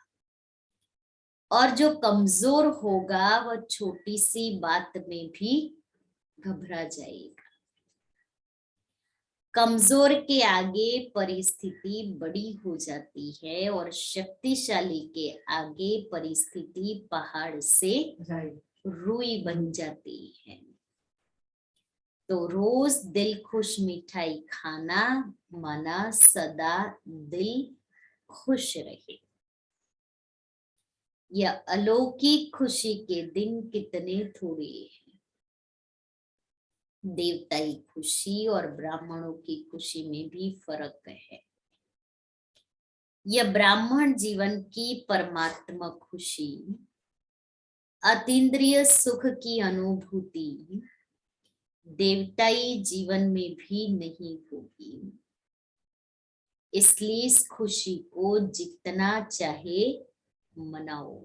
B: और जो कमजोर होगा वह छोटी सी बात में भी घबरा जाएगा। कमजोर के आगे परिस्थिति बड़ी हो जाती है और शक्तिशाली के आगे परिस्थिति पहाड़ से रुई बन जाती है। तो रोज दिल खुश मिठाई खाना माना सदा दिल खुश रहे। यह अलौकिक खुशी के दिन कितने थोड़े हैं। देवताई खुशी और ब्राह्मणों की खुशी में भी फर्क है। यह ब्राह्मण जीवन की परमात्मा खुशी, अतीन्द्रिय सुख की अनुभूति देवताई जीवन में भी नहीं होगी। इसलिए इस खुशी को जितना चाहे मनाओ।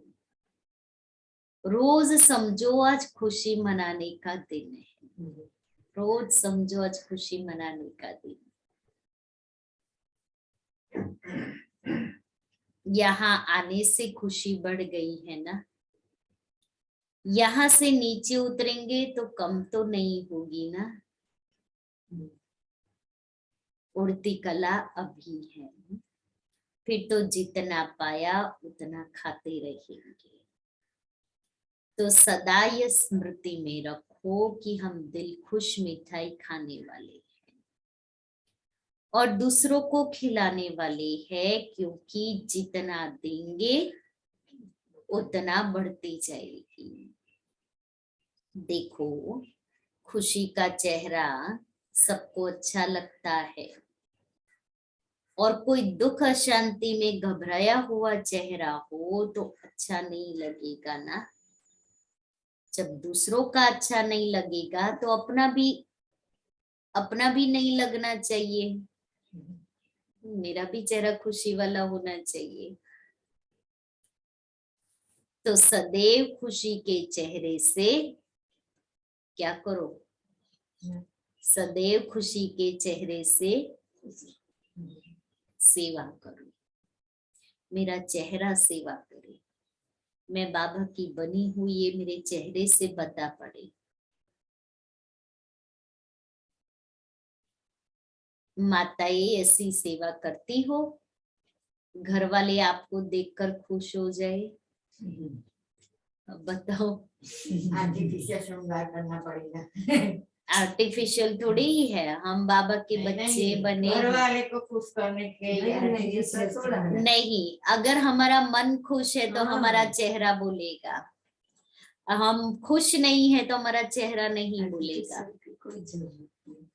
B: रोज समझो आज खुशी मनाने का दिन है। रोज समझो आज खुशी मनाने का दिन। यहाँ आने से खुशी बढ़ गई है ना, यहाँ से नीचे उतरेंगे तो कम तो नहीं होगी ना। उड़ती कला अभी है, फिर तो जितना पाया उतना खाते रहेंगे। तो सदा ये स्मृति में रखो कि हम दिल खुश मिठाई खाने वाले हैं और दूसरों को खिलाने वाले हैं, क्योंकि जितना देंगे उतना बढ़ती जाएगी। देखो खुशी का चेहरा सबको अच्छा लगता है और कोई दुख अशांति में घबराया हुआ चेहरा हो तो अच्छा नहीं लगेगा ना। जब दूसरों का अच्छा नहीं लगेगा तो अपना भी नहीं लगना चाहिए। मेरा भी चेहरा खुशी वाला होना चाहिए। तो सदैव खुशी के चेहरे से क्या करो, सदैव खुशी के चेहरे से सेवा करो। मेरा चेहरा सेवा करे, मैं बाबा की बनी हुई ये मेरे चेहरे से बता पड़े। माताएं ऐसी सेवा करती हो, घर वाले आपको देखकर खुश हो जाए। अब बताओ,
D: आर्टिफिशियल श्रृंगार करना पड़ेगा।
B: आर्टिफिशियल थोड़ी ही है, हम बाबा के बच्चे बने
D: घर
B: हैं।
D: वाले को खुश करने के लिए artificial श्रृंगार।
B: नहीं, अगर हमारा मन खुश है तो हमारा चेहरा बोलेगा, हम खुश नहीं है तो हमारा चेहरा नहीं बोलेगा।
D: कोई जरूरत नहीं।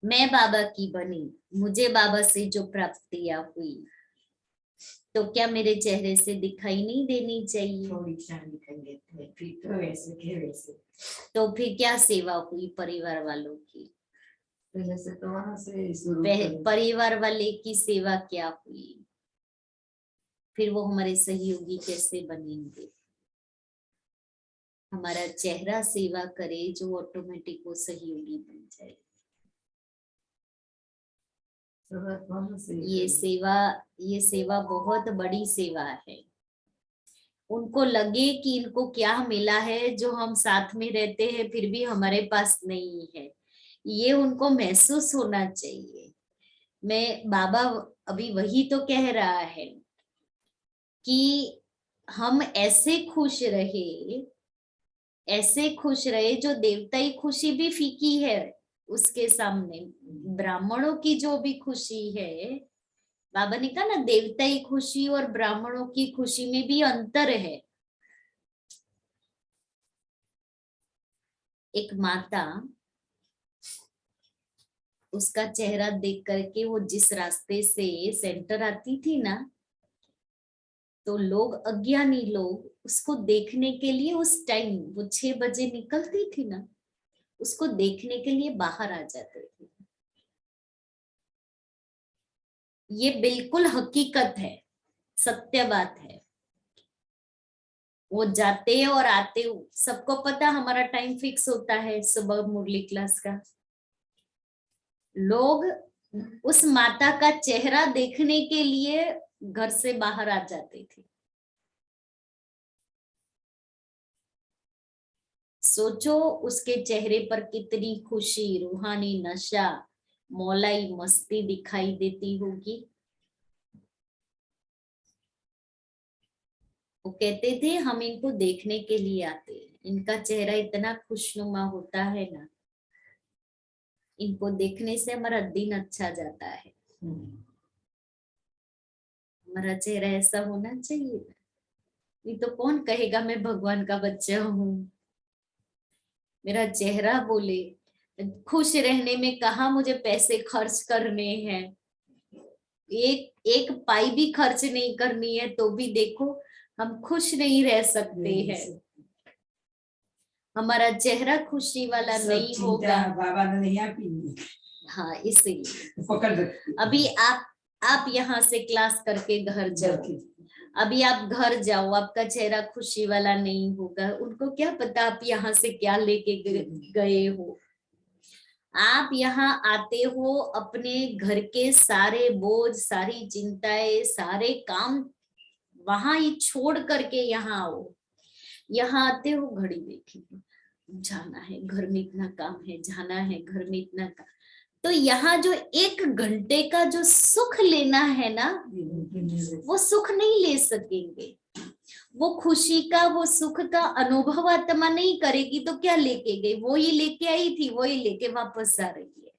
B: मैं बाबा की बनी, मुझे बाबा से जो प्राप्तियां हुई तो क्या मेरे चेहरे से दिखाई नहीं देनी चाहिए?
D: थोड़ी क्षण दिखेंगे फिर तो वैसे के वैसे।
B: तो फिर क्या सेवा हुई परिवार वालों की?
D: पहले से तो वहां से शुरू
B: परिवार वाले की सेवा क्या हुई? फिर वो हमारे सहयोगी कैसे बनेंगे? हमारा चेहरा सेवा करे जो ऑटोमेटिक वो सहयोगी बन जाए। ये सेवा बहुत बड़ी सेवा है। उनको लगे कि इनको क्या मिला है जो हम साथ में रहते हैं फिर भी हमारे पास नहीं है, ये उनको महसूस होना चाहिए। मैं बाबा अभी वही तो कह रहा है कि हम ऐसे खुश रहे जो देवताई खुशी भी फीकी है उसके सामने। ब्राह्मणों की जो भी खुशी है, बाबा ने कहा ना, देवताई खुशी और ब्राह्मणों की खुशी में भी अंतर है। एक माता, उसका चेहरा देख करके वो जिस रास्ते से सेंटर आती थी ना, तो लोग, अज्ञानी लोग उसको देखने के लिए उस टाइम वो 6 बजे निकलती थी ना, उसको देखने के लिए बाहर आ जाते थे। ये बिल्कुल हकीकत है, सत्य बात है। वो जाते और आते, सबको पता हमारा टाइम फिक्स होता है सुबह मुरली क्लास का। लोग उस माता का चेहरा देखने के लिए घर से बाहर आ जाते थे। सोचो उसके चेहरे पर कितनी खुशी, रूहानी नशा, मौलाई मस्ती दिखाई देती होगी। वो कहते थे हम इनको देखने के लिए आते हैं, इनका चेहरा इतना खुशनुमा होता है ना, इनको देखने से हमारा दिन अच्छा जाता है। हमारा चेहरा ऐसा होना चाहिए। ये तो कौन कहेगा मैं भगवान का बच्चा हूँ? मेरा चेहरा बोले। खुश रहने में कहाँ मुझे पैसे खर्च करने हैं, एक पाई भी खर्च नहीं करनी है तो भी देखो हम खुश नहीं रह सकते हैं। हमारा चेहरा खुशी वाला नहीं होगा।
E: बाबा ने नहीं आपी।
B: हाँ, इसलिए
E: पकड़
B: अभी आप यहाँ से क्लास करके घर जाओ, अभी आप घर जाओ, आपका चेहरा खुशी वाला नहीं होगा। उनको क्या पता आप यहाँ से क्या लेके गए हो। आप यहाँ आते हो अपने घर के सारे बोझ, सारी चिंताएं, सारे काम वहां ही छोड़ करके यहाँ आओ। यहाँ आते हो, घड़ी देखिए, जाना है घर में इतना काम है, जाना है घर में इतना काम। तो यहाँ जो 1 घंटे का जो सुख लेना है ना, वो सुख नहीं ले सकेंगे। वो खुशी का, वो सुख का अनुभव आत्मा नहीं करेगी तो क्या लेके गई? वो ही लेके आई थी, वो ही लेके वापस आ रही है।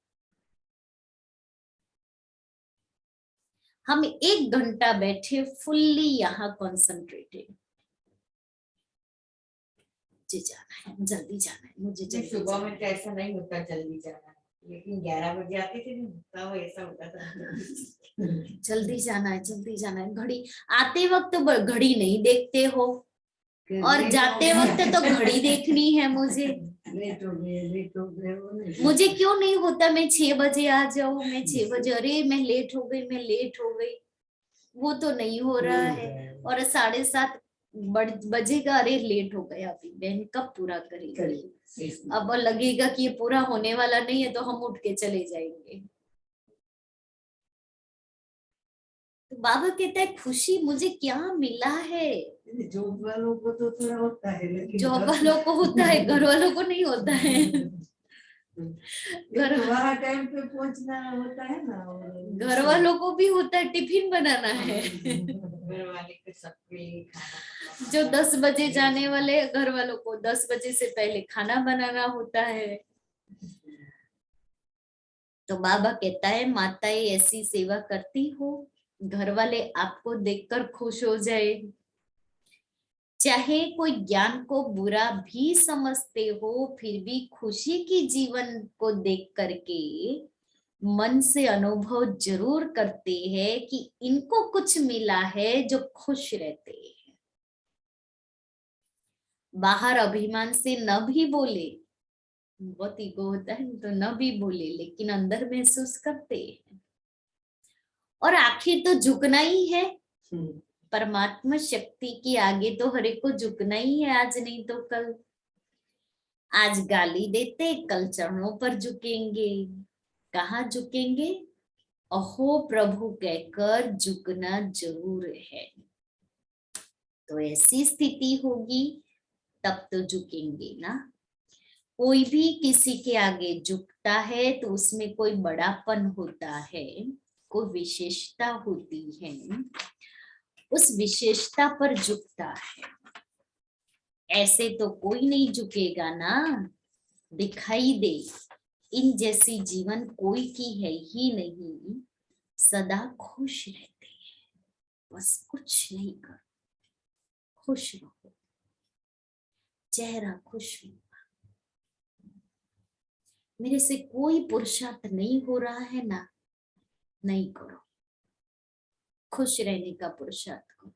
B: हम 1 घंटा बैठे फुल्ली यहाँ कॉन्सेंट्रेटेड। मुझे जाना है, जल्दी जाना है, मुझे जल्दी
D: सुबह
B: जाना
D: में
B: है।
D: तो ऐसा नहीं होता जल्दी जाना है, लेकिन 11 बजे आती थी ना, तब ऐसा होता था।
B: जल्दी जाना है, जल्दी जाना है। घड़ी आते वक्त घड़ी नहीं देखते हो, और जाते वक्त तो घड़ी देखनी है मुझे।
D: लेट हो गए वो नहीं।
B: मुझे क्यों नहीं होता मैं 6 बजे आ जाऊं, मैं 6 बजे, अरे मैं लेट हो गई, मैं लेट हो गई। वो तो नहीं हो रहा है। और 7:30 बजेगा, अरे लेट हो गया, अभी बहन कब पूरा करेगी। अब लगेगा कि ये पूरा होने वाला नहीं है तो हम उठ के चले जाएंगे। तो बाबा कहता है खुशी मुझे क्या मिला है।
D: जॉब वालों को तो थोड़ा होता है, लेकिन
B: जॉब वालों को होता है, घर वालों को नहीं होता है। घर
D: वहाँ टाइम पे पहुंचना होता है ना,
B: घर वालों को भी होता है, टिफिन बनाना है।
D: घर वाले के सबके लिए खाना
B: जो 10 बजे जाने वाले घर वालों को 10 बजे से पहले खाना बनाना होता है। तो बाबा कहता है माताएं ऐसी सेवा करती हो, घर वाले आपको देखकर खुश हो जाए। चाहे कोई ज्ञान को बुरा भी समझते हो, फिर भी खुशी की जीवन को देख करके मन से अनुभव जरूर करते हैं कि इनको कुछ मिला है जो खुश रहते हैं। बाहर अभिमान से न भी बोले, बहुत ईगो होता है तो न भी बोले, लेकिन अंदर महसूस करते हैं। और आखिर तो झुकना ही है परमात्मा शक्ति के आगे, तो हर एक को झुकना ही है, आज नहीं तो कल। आज गाली देते, कल चरणों पर झुकेंगे। कहाँ झुकेंगे? अहो प्रभु कहकर झुकना जरूर है। तो ऐसी स्थिति होगी तब तो झुकेंगे ना। कोई भी किसी के आगे झुकता है तो उसमें कोई बड़ापन होता है, कोई विशेषता होती है, उस विशेषता पर झुकता है। ऐसे तो कोई नहीं झुकेगा ना। दिखाई दे इन जैसी जीवन कोई की है ही नहीं, सदा खुश रहते हैं, बस कुछ नहीं कर, खुश रहो, चेहरा खुश होगा। मेरे से कोई पुरुषार्थ नहीं हो रहा है ना, नहीं करो, खुश रहने का पुरुषार्थ करो,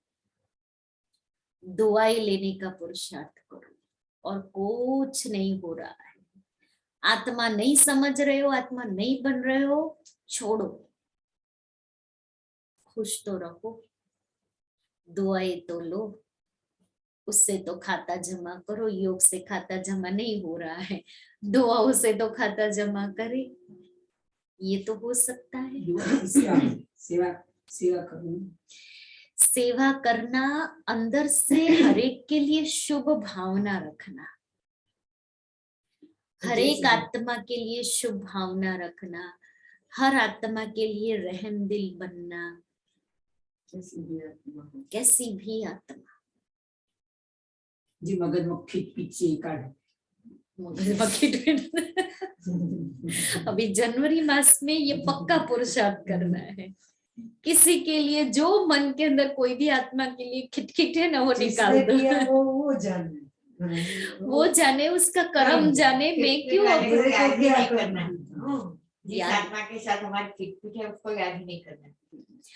B: दुआएं लेने का पुरुषार्थ करो, और कुछ नहीं हो रहा है। आत्मा नहीं समझ रहे हो, आत्मा नहीं बन रहे हो, छोड़ो, खुश तो रहो, दुआएं तो लो, उससे तो खाता जमा करो। योग से खाता जमा नहीं हो रहा है, दुआओं से तो खाता जमा करे, ये तो हो सकता है।
E: सेवा सेवा करूं,
B: सेवा करना, अंदर से हरेक के लिए शुभ भावना रखना, हर एक आत्मा के लिए शुभ भावना रखना, हर आत्मा के लिए रहम दिल बनना। कैसी भी आत्मा
E: जी मगजमक्खी पीछे काट।
B: अभी जनवरी मास में ये पक्का पुरुषार्थ करना है। किसी के लिए जो मन के अंदर कोई भी आत्मा के लिए खिटखिट है ना, वो निकाल दो।
D: वो जाने,
B: वो जाने, उसका कर्म जाने, मैं क्यों
D: याद
B: अब
D: ही नहीं करना। जिस
B: याद-
D: आत्मा के साथ हमारी खिटपिट है उसको याद ही नहीं करना।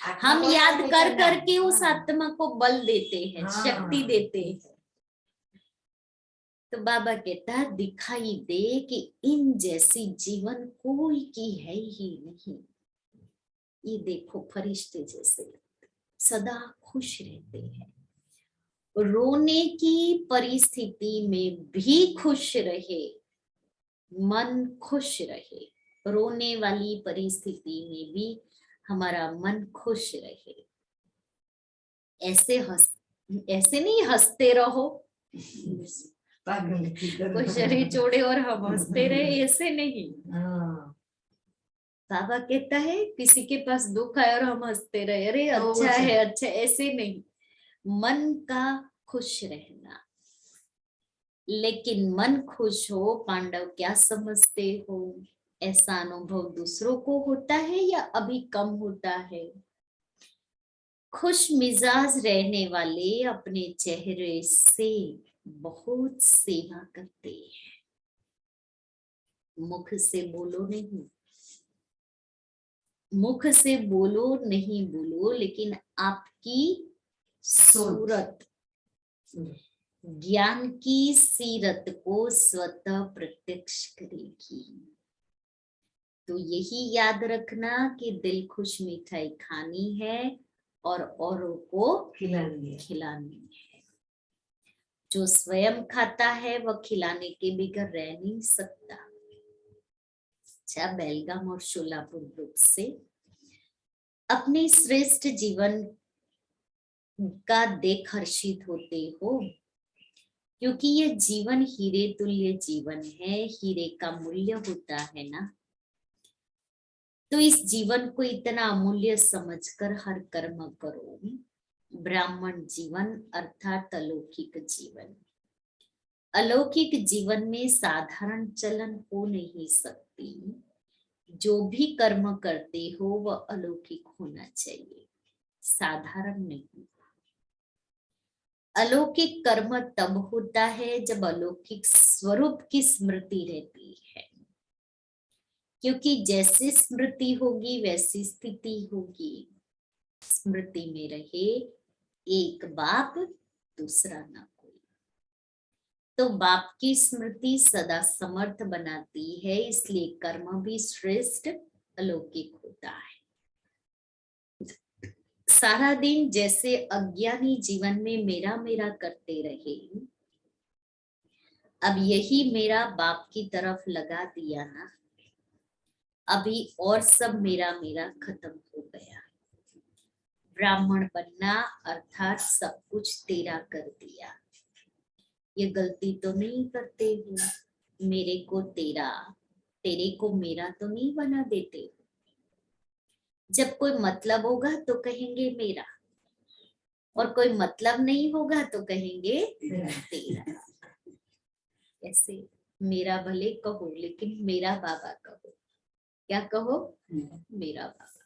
B: हम
D: आत्मा को
B: याद
D: नहीं
B: कर
D: करना।
B: करके उस
D: हाँ।
B: आत्मा को बल देते हैं,
D: हाँ।
B: शक्ति देते हैं। तो बाबा कहता है दिखाई दे कि इन जैसी जीवन कोई की है ही नहीं। ये देखो फरिश्ते जैसे सदा खुश रहते हैं, रोने की परिस्थिति में भी खुश रहे, मन खुश रहे, रोने वाली परिस्थिति में भी हमारा मन खुश रहे। ऐसे नहीं हंसते रहो,
E: पागल की तरह।
B: कोई शरीर छोड़े और हम हंसते रहे, ऐसे नहीं।
D: हाँ,
B: बाबा कहता है किसी के पास दुख आए और हम हंसते रहे, अरे
E: तो
B: अच्छा
E: अच्छा।
B: है, अच्छा, ऐसे नहीं। मन का खुश रहना। लेकिन मन खुश हो, पांडव क्या समझते हो, ऐसा अनुभव दूसरों को होता है या अभी कम होता है? खुश मिजाज रहने वाले अपने चेहरे से बहुत सेवा करते हैं, मुख से बोलो नहीं, मुख से बोलो नहीं बोलो, लेकिन आपकी सूरत ज्ञान की सीरत को स्वतः प्रत्यक्ष करेगी। तो यही याद रखना कि दिल खुश मिठाई खानी है और औरों को
D: खिलानी है।
B: खिलानी है। जो स्वयं खाता है वह खिलाने के बगैर रह नहीं सकता। अच्छा, बेलगाम और शोलापुर ग्रुप से अपने श्रेष्ठ जीवन का देख हर्षित होते हो, क्योंकि यह जीवन हीरे तुल्य जीवन है। हीरे का मूल्य होता है ना, तो इस जीवन को इतना अमूल्य समझकर हर कर्म करो। ब्राह्मण जीवन अर्थात अलौकिक जीवन। अलौकिक जीवन में साधारण चलन हो नहीं सकती। जो भी कर्म करते हो वह अलौकिक होना चाहिए, साधारण नहीं। अलौकिक कर्म तब होता है जब अलौकिक स्वरूप की स्मृति रहती है, क्योंकि जैसी स्मृति होगी वैसी स्थिति होगी। स्मृति में रहे एक बाप दूसरा ना कोई, तो बाप की स्मृति सदा समर्थ बनाती है, इसलिए कर्म भी श्रेष्ठ अलौकिक होता है। सारा दिन जैसे अज्ञानी जीवन में मेरा मेरा करते रहे, अब यही मेरा बाप की तरफ लगा दिया ना, अभी और सब मेरा मेरा खत्म हो गया। ब्राह्मण बनना अर्थात सब कुछ तेरा कर दिया। ये गलती तो नहीं करते हो, मेरे को तेरा, तेरे को मेरा तो नहीं बना देते। जब कोई मतलब होगा तो कहेंगे मेरा, और कोई मतलब नहीं होगा तो कहेंगे तेरा। ऐसे मेरा भले कहो, लेकिन मेरा बाबा कहो। क्या कहो? मेरा बाबा।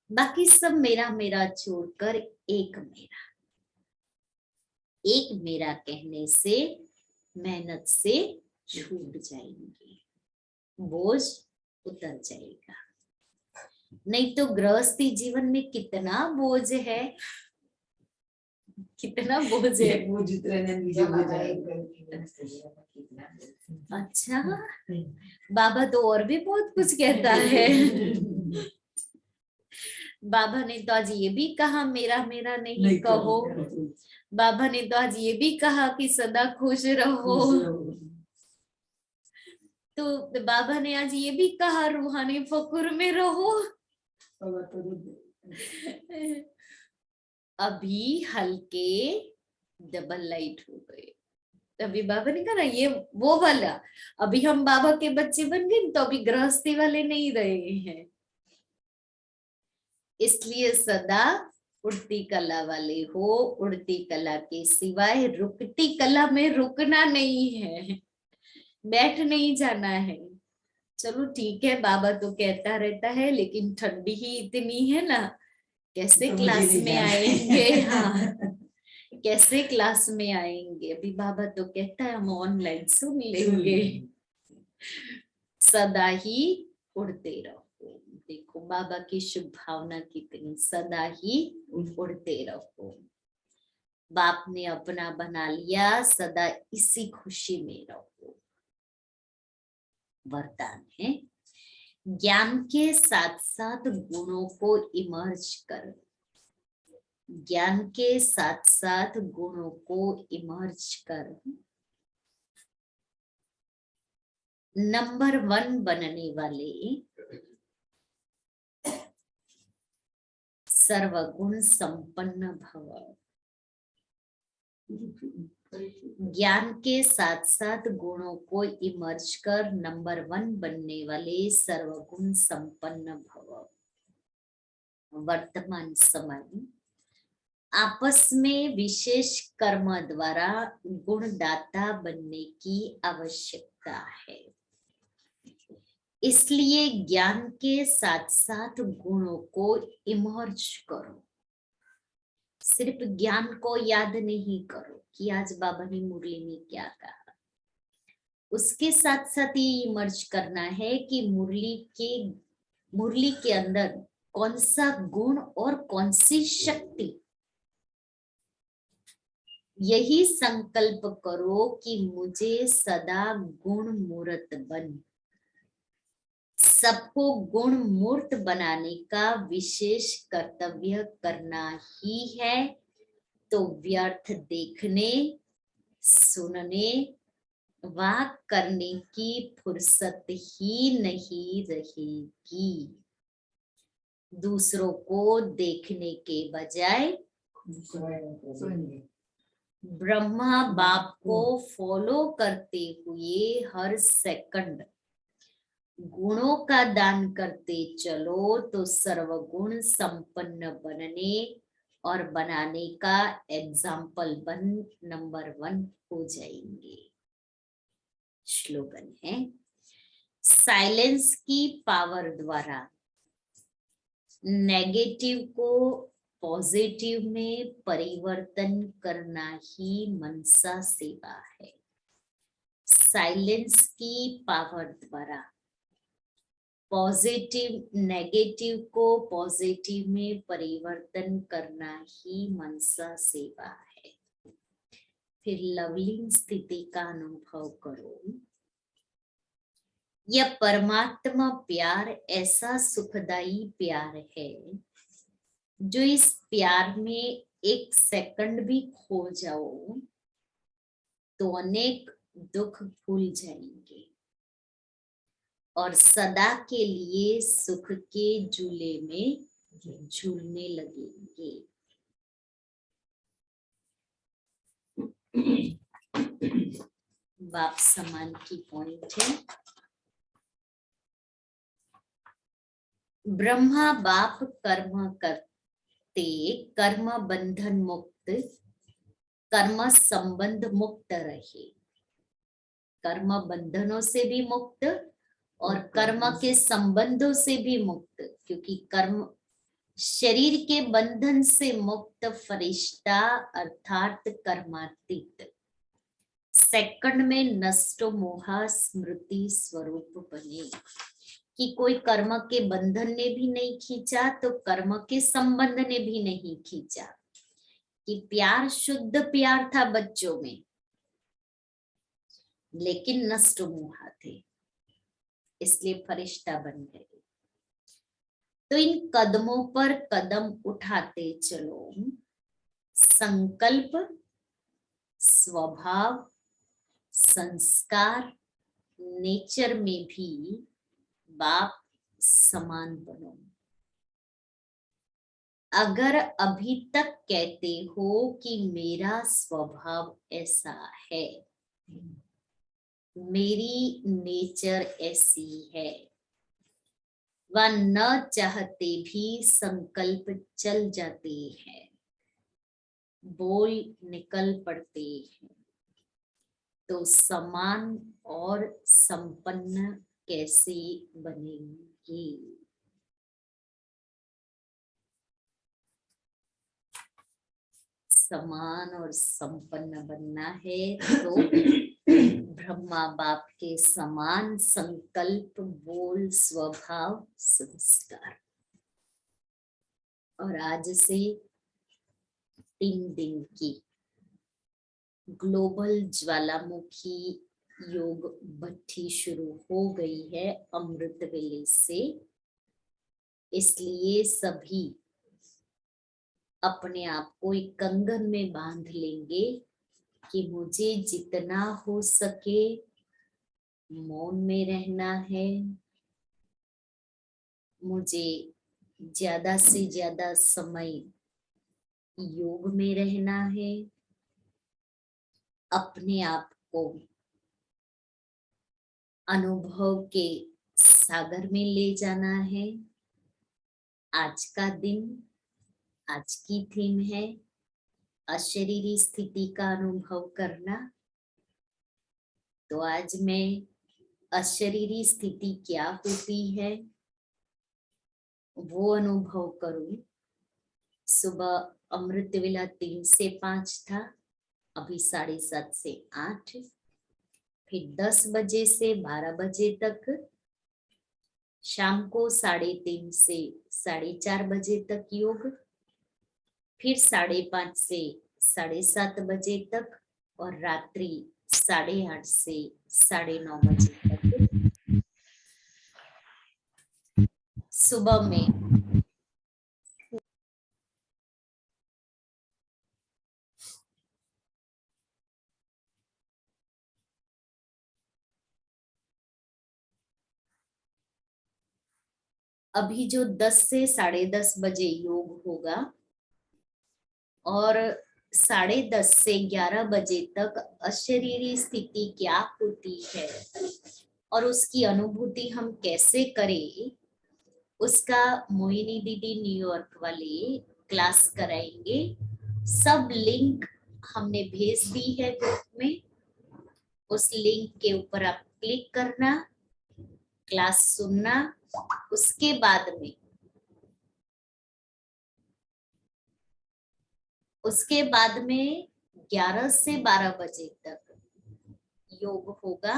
B: बाकी सब मेरा मेरा छोड़कर एक मेरा। एक मेरा कहने से मेहनत से छूट जाएंगे, बोझ उतर जाएगा। नहीं तो गृहस्थी जीवन में कितना बोझ है, कितना बोझ है।
E: वो जितने ने मुझे बुझाया।
B: अच्छा, बाबा तो और भी बहुत कुछ कहता है। बाबा ने तो आज ये भी कहा मेरा मेरा नहीं कहो। बाबा ने तो आज ये भी कहा कि सदा खुश रहो। तो बाबा ने आज ये भी कहा रूहानी फकुर में रहो। अभी हल्के डबल लाइट हो गए। अभी बाबा ने कहा ना ये वो वाला, अभी हम बाबा के बच्चे बन गए तो अभी गृहस्थी वाले नहीं रहे हैं। इसलिए सदा उड़ती कला वाले हो। उड़ती कला के सिवाय रुकती कला में रुकना नहीं है, बैठ नहीं जाना है। चलो ठीक है, बाबा तो कहता रहता है, लेकिन ठंडी ही इतनी है ना, कैसे
E: तो
B: क्लास
E: मुझे नहीं
B: में
E: जाना।
B: आएंगे। हाँ, कैसे क्लास में आएंगे। अभी बाबा तो कहता है हम ऑनलाइन सुन लेंगे। सदा ही उड़ते रहो। देखो बाबा की शुभ भावना कितनी, सदा ही उड़ते रहो। बाप ने अपना बना लिया, सदा इसी खुशी में रहो। वरदान है, ज्ञान के साथ साथ गुणों को इमर्ज करो। ज्ञान के साथ साथ गुणों को इमर्ज कर नंबर 1 बनने वाले सर्वगुण संपन्न भव। ज्ञान के साथ साथ गुणों को इमर्ज कर नंबर 1 बनने वाले सर्वगुण संपन्न भव। वर्तमान समय आपस में विशेष कर्म द्वारा गुणदाता बनने की आवश्यकता है। इसलिए ज्ञान के साथ साथ गुणों को इमर्ज करो। सिर्फ ज्ञान को याद नहीं करो कि आज बाबा ने मुरली में क्या कहा, उसके साथ साथ ये इमर्ज करना है कि मुरली के अंदर कौन सा गुण और कौन सी शक्ति। यही संकल्प करो कि मुझे सदा गुण मूर्त बन, सबको गुण मूर्त बनाने का विशेष कर्तव्य करना ही है। तो व्यर्थ देखने, सुनने व करने की फुर्सत ही नहीं रहेगी। दूसरों को देखने के बजाय
E: सुनिए।
B: ब्रह्मा बाप को फॉलो करते हुए हर सेकंड गुणों का दान करते चलो तो सर्वगुण संपन्न बनने और बनाने का एग्जाम्पल बन नंबर 1 हो जाएंगे। स्लोगन है, साइलेंस की पावर द्वारा नेगेटिव को पॉजिटिव में परिवर्तन करना ही मनसा सेवा है। साइलेंस की पावर द्वारा पॉजिटिव नेगेटिव को पॉजिटिव में परिवर्तन करना ही मनसा सेवा है। फिर लवलीन स्थिति का अनुभव करो। यह परमात्मा प्यार ऐसा सुखदाई प्यार है जो इस प्यार में एक सेकंड भी खो जाओ तो अनेक दुख भूल जाएंगे और सदा के लिए सुख के झूले में झूलने लगेंगे। बाप समान की पॉइंट है। ब्रह्मा बाप कर्म करते कर्म बंधन मुक्त, कर्म संबंध मुक्त रहे। कर्म बंधनों से भी मुक्त और कर्म के संबंधों से भी मुक्त, क्योंकि कर्म शरीर के बंधन से मुक्त फरिश्ता अर्थात कर्मातीत सेकंड में नष्ट मोहा स्मृति स्वरूप बने। कि कोई कर्म के बंधन ने भी नहीं खींचा तो कर्म के संबंध ने भी नहीं खींचा। कि प्यार शुद्ध प्यार था बच्चों में, लेकिन नष्ट मोहा थे, इसलिए फरिश्ता बन गए। तो इन कदमों पर कदम उठाते चलो। संकल्प, स्वभाव, संस्कार, नेचर में भी बाप समान बनो। अगर अभी तक कहते हो कि मेरा स्वभाव ऐसा है, मेरी नेचर ऐसी है, वह न चाहते भी संकल्प चल जाते हैं, बोल निकल पड़ते हैं, तो समान और संपन्न कैसे बनेंगे। समान और संपन्न बनना है तो ब्रह्मा बाप के समान संकल्प, बोल, स्वभाव, संस्कार। और आज से 3 दिन की ग्लोबल ज्वालामुखी योग भट्टी शुरू हो गई है अमृत वेले से। इसलिए सभी अपने आप को एक कंगन में बांध लेंगे कि मुझे जितना हो सके मौन में रहना है, मुझे ज्यादा से ज्यादा समय योग में रहना है, अपने आप को अनुभव के सागर में ले जाना है। आज का दिन, आज की थीम है अशरीरी स्थिति का अनुभव करना। तो आज मैं अशरीरी स्थिति क्या होती है वो अनुभव करूं। सुबह अमृत वेला 3 से 5 था, अभी 7:30 से 8, फिर 10 बजे से 12 बजे तक, शाम को 3:30 से 4:30 बजे तक योग, फिर 5:30 से 7:30 बजे तक, और रात्रि 8:30 से 9:30 बजे तक सुबह में। अभी जो 10 से 10:30 बजे योग होगा और 10:30 से 11 बजे तक अशरीरी स्थिति क्या होती है और उसकी अनुभूति हम कैसे करें, उसका मोहिनी दीदी न्यूयॉर्क वाले क्लास कराएंगे। सब लिंक हमने भेज दी है ग्रुप में, उस लिंक के ऊपर आप क्लिक करना, क्लास सुनना। उसके बाद में 11 से 12 बजे तक योग होगा।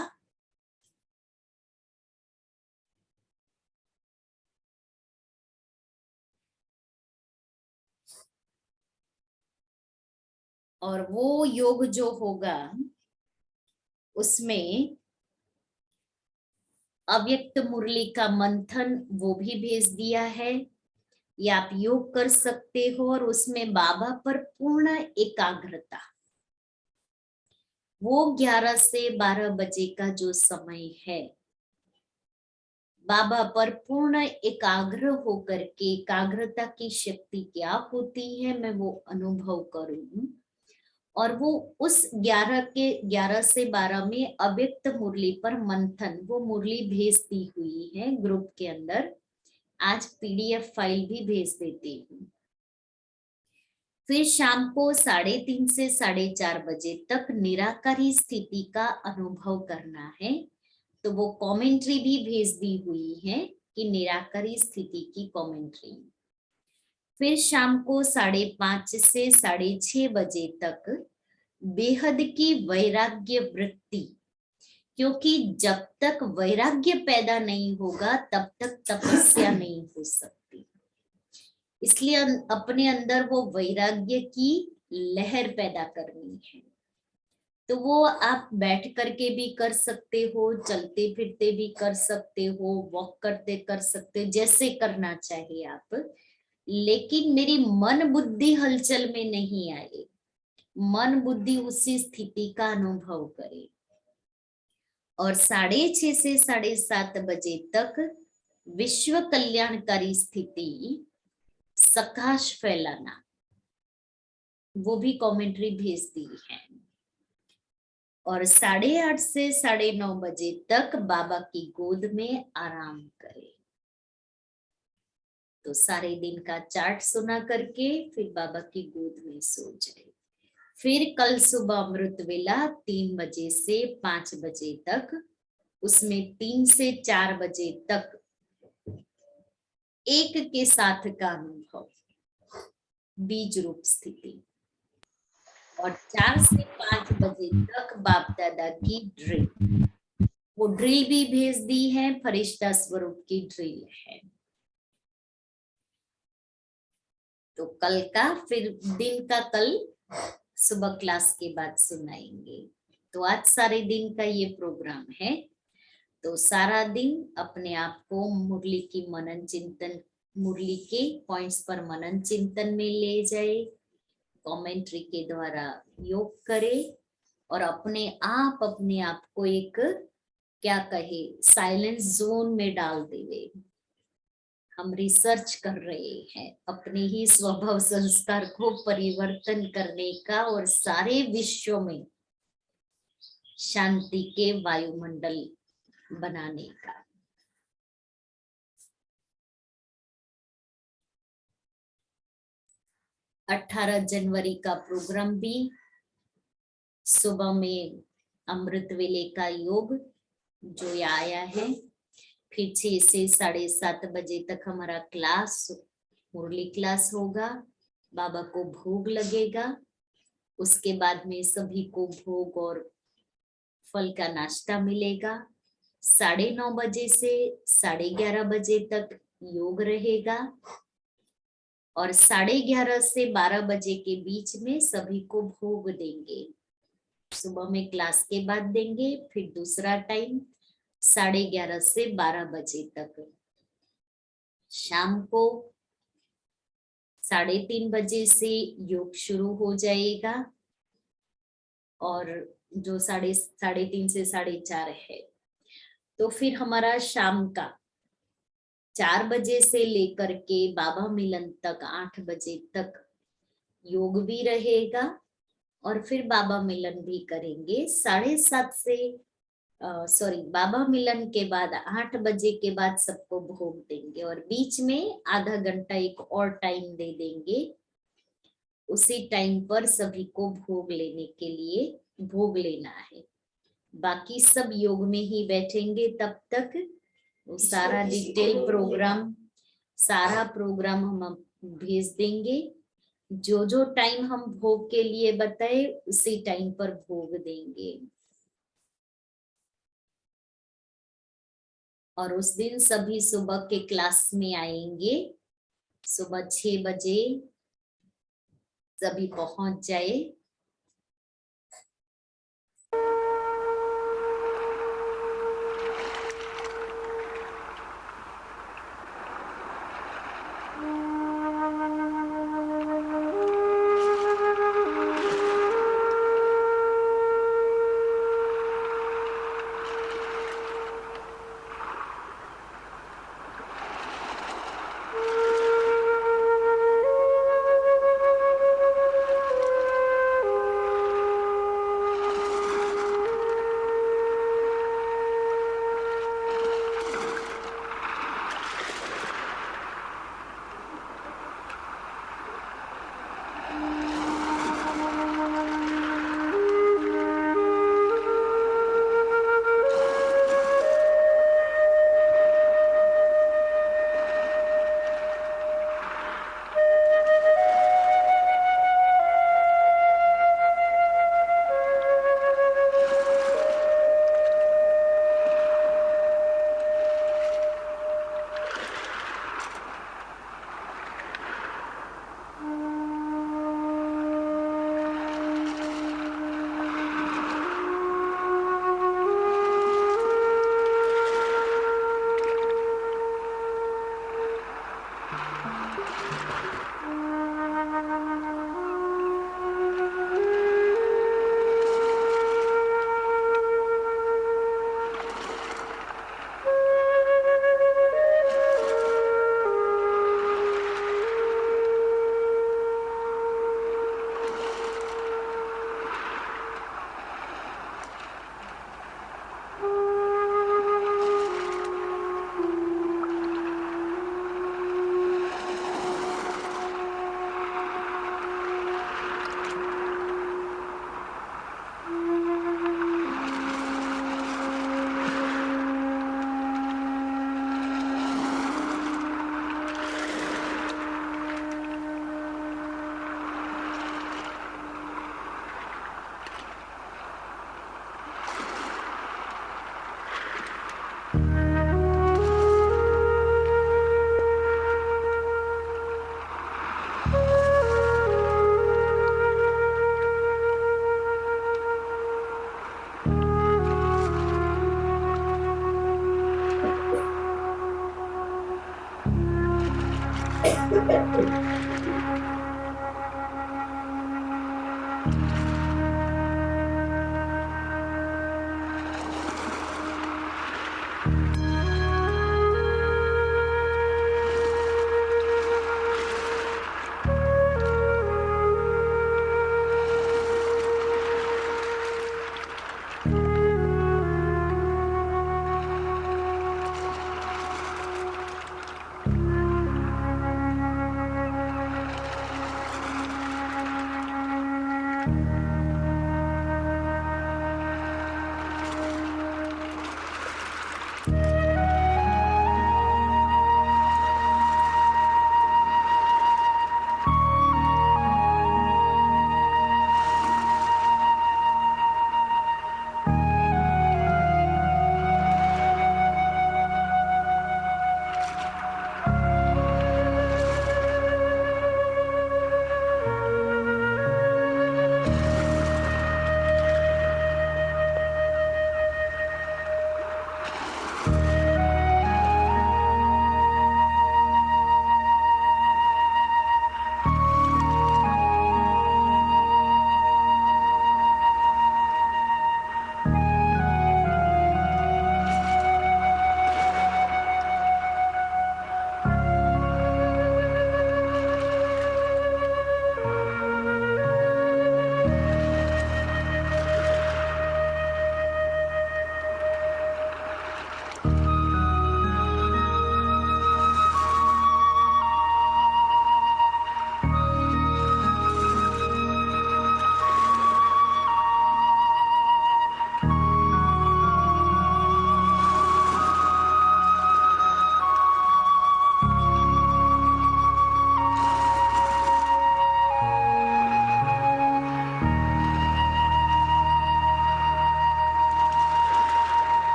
B: और वो योग जो होगा उसमें अव्यक्त मुरली का मंथन वो भी भेज दिया है, ये आप योग कर सकते हो। और उसमें बाबा पर पूर्ण एकाग्रता, वो 11 से 12 बजे का जो समय है, बाबा पर पूर्ण एकाग्र होकर के एकाग्रता की शक्ति क्या होती है मैं वो अनुभव करूं। और वो उस 11 से 12 में अव्यक्त मुरली पर मंथन, वो मुरली भेज दी हुई है ग्रुप के अंदर, आज पीडीएफ फाइल भी भेज देती हूँ। फिर शाम को 3:30 से 4:30 बजे तक निराकारी स्थिति का अनुभव करना है, तो वो कमेंट्री भी भेज दी हुई है कि निराकारी स्थिति की कमेंट्री। फिर शाम को 5:30 से 6:30 बजे तक बेहद की वैराग्य वृत्ति, क्योंकि जब तक वैराग्य पैदा नहीं होगा तब तक तपस्या नहीं हो सकती। इसलिए अपने अंदर वो वैराग्य की लहर पैदा करनी है। तो वो आप बैठ करके भी कर सकते हो, चलते फिरते भी कर सकते हो, वॉक करते कर सकते हो, जैसे करना चाहिए आप। लेकिन मेरी मन बुद्धि हलचल में नहीं आए, मन बुद्धि उसी स्थिति का अनुभव करे। और 6:30 से 7:30 बजे तक विश्व कल्याणकारी स्थिति, सकाश फैलाना, वो भी कमेंट्री भेज दी है। और 8:30 से 9:30 बजे तक बाबा की गोद में आराम करें। तो सारे दिन का चार्ट सुना करके फिर बाबा की गोद में सो जाए। फिर कल सुबह अमृत वेला 3 बजे से 5 बजे तक, उसमें 3 से 4 बजे तक एक के साथ का अनुभव, बीज रूप स्थिति। और 4 से 5 बजे तक बाप दादा की ड्रिल, वो ड्रिल भी भेज दी है, फरिश्ता स्वरूप की ड्रिल है। तो कल का फिर दिन का कल सुबह क्लास के बाद सुनाएंगे। तो आज सारे दिन का ये प्रोग्राम है। तो सारा दिन अपने आप को मुरली की मनन चिंतन, मुरली के पॉइंट्स पर मनन चिंतन में ले जाए, कमेंट्री के द्वारा योग करे और अपने आप को एक क्या कहे, साइलेंस जोन में डाल देवे। हम रिसर्च कर रहे हैं अपने ही स्वभाव संस्कार को परिवर्तन करने का और सारे विश्व में शांति के वायुमंडल बनाने का। अठारह जनवरी का प्रोग्राम भी सुबह में अमृत वेले का योग जो आया है, फिर 6 से 7:30 बजे तक हमारा क्लास, मुरली क्लास होगा, बाबा को भोग लगेगा। उसके बाद में सभी को भोग और फल का नाश्ता मिलेगा। 9:30 बजे से 11:30 बजे तक योग रहेगा और 11:30 से 12 बजे के बीच में सभी को भोग देंगे। सुबह में क्लास के बाद देंगे, फिर दूसरा टाइम 11:30 से 12 बजे तक। शाम को 3:30 बजे से योग शुरू हो जाएगा और जो 3:30 से 4:30 है। तो फिर हमारा शाम का 4 बजे से लेकर के बाबा मिलन तक 8 बजे तक योग भी रहेगा और फिर बाबा मिलन भी करेंगे। 7:30 से बाबा मिलन के बाद 8 बजे के बाद सबको भोग देंगे और बीच में आधा घंटा एक और टाइम दे देंगे। उसी टाइम पर सभी को भोग लेने के लिए भोग लेना है। बाकी सब योग में ही बैठेंगे तब तक। वो सारा डिटेल प्रोग्राम, सारा प्रोग्राम हम भेज देंगे। जो जो टाइम हम भोग के लिए बताए उसी टाइम पर भोग देंगे। और उस दिन सभी सुबह के क्लास में आएंगे। सुबह 6 बजे सभी पहुंच जाए।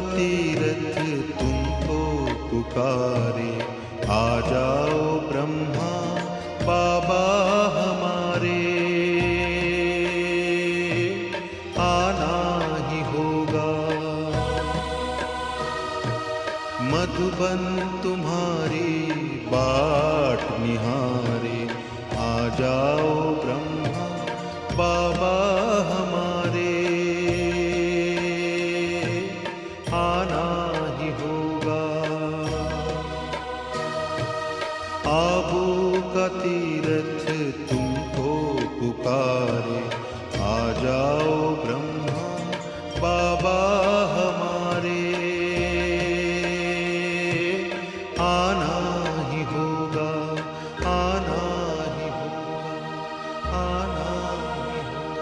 G: तीर्थ तुमको पुकारे, आ जाओ ब्रह्मा बाबा हमारे, आना ही होगा। मधुबन तुम्हारी बाट निहारे, आ जाओ ब्रह्मा बाबा हमारे, आना ही होगा। आबू का तीर्थ तुमको पुकारे, आ जाओ ब्रह्मा बाबा हमारे, आना ही होगा, आना ही होगा, आना ही होगा।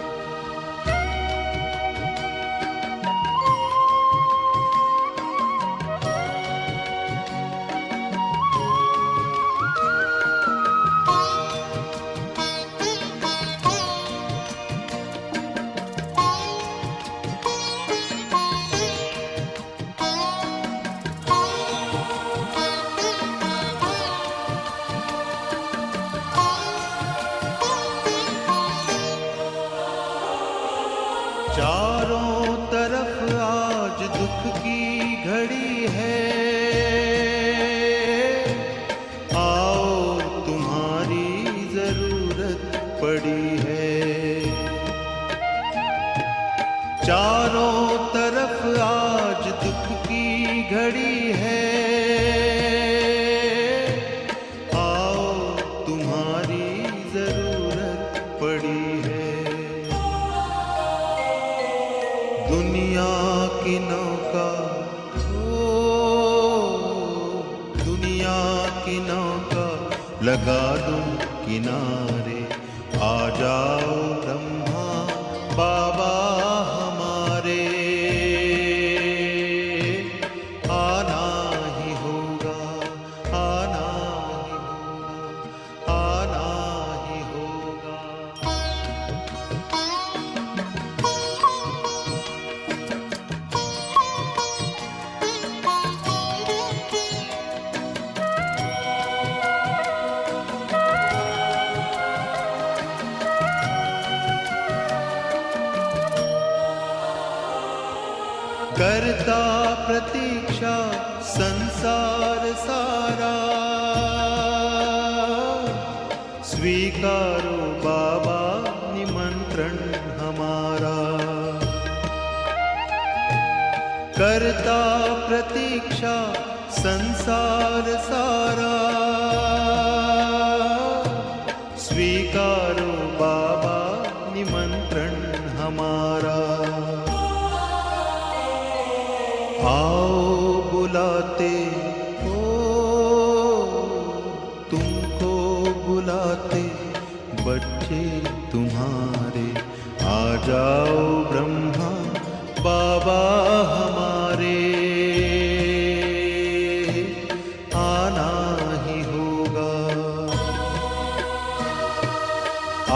G: चारों तरफ आज दुख की घड़ी है, आओ तुम्हारी जरूरत पड़ी है। चारों तरफ आज दुख की घड़ी है, आओ तुम्हारी जरूरत पड़ी है। दुनिया की नौका, दुनिया की नौका लगा दूं किनारे, आ जाओ ब्रह्मा बाबा हमारे, आना ही होगा, आना ही होगा, आना ही होगा। करता प्रतीक्षा संसार सारा, स्वीकारो बाबा निमंत्रण हमारा। करता प्रतीक्षा संसार सारा, स्वीकारो बाबा निमंत्रण हमारा। आओ बुलाते हो, तुमको बुलाते बच्चे तुम्हारे, आ जाओ ब्रह्मा बाबा हमारे, आना ही होगा।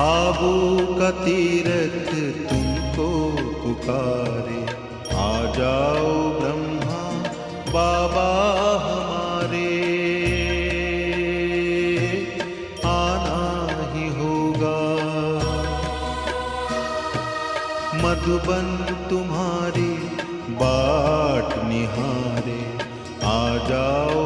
G: आबू का तीर्थ तुमको पुकारे, आ जाओ ब्रह्मा बाबा हमारे, आना ही होगा। मधुबन तुम्हारी बाट निहारे, आ जाओ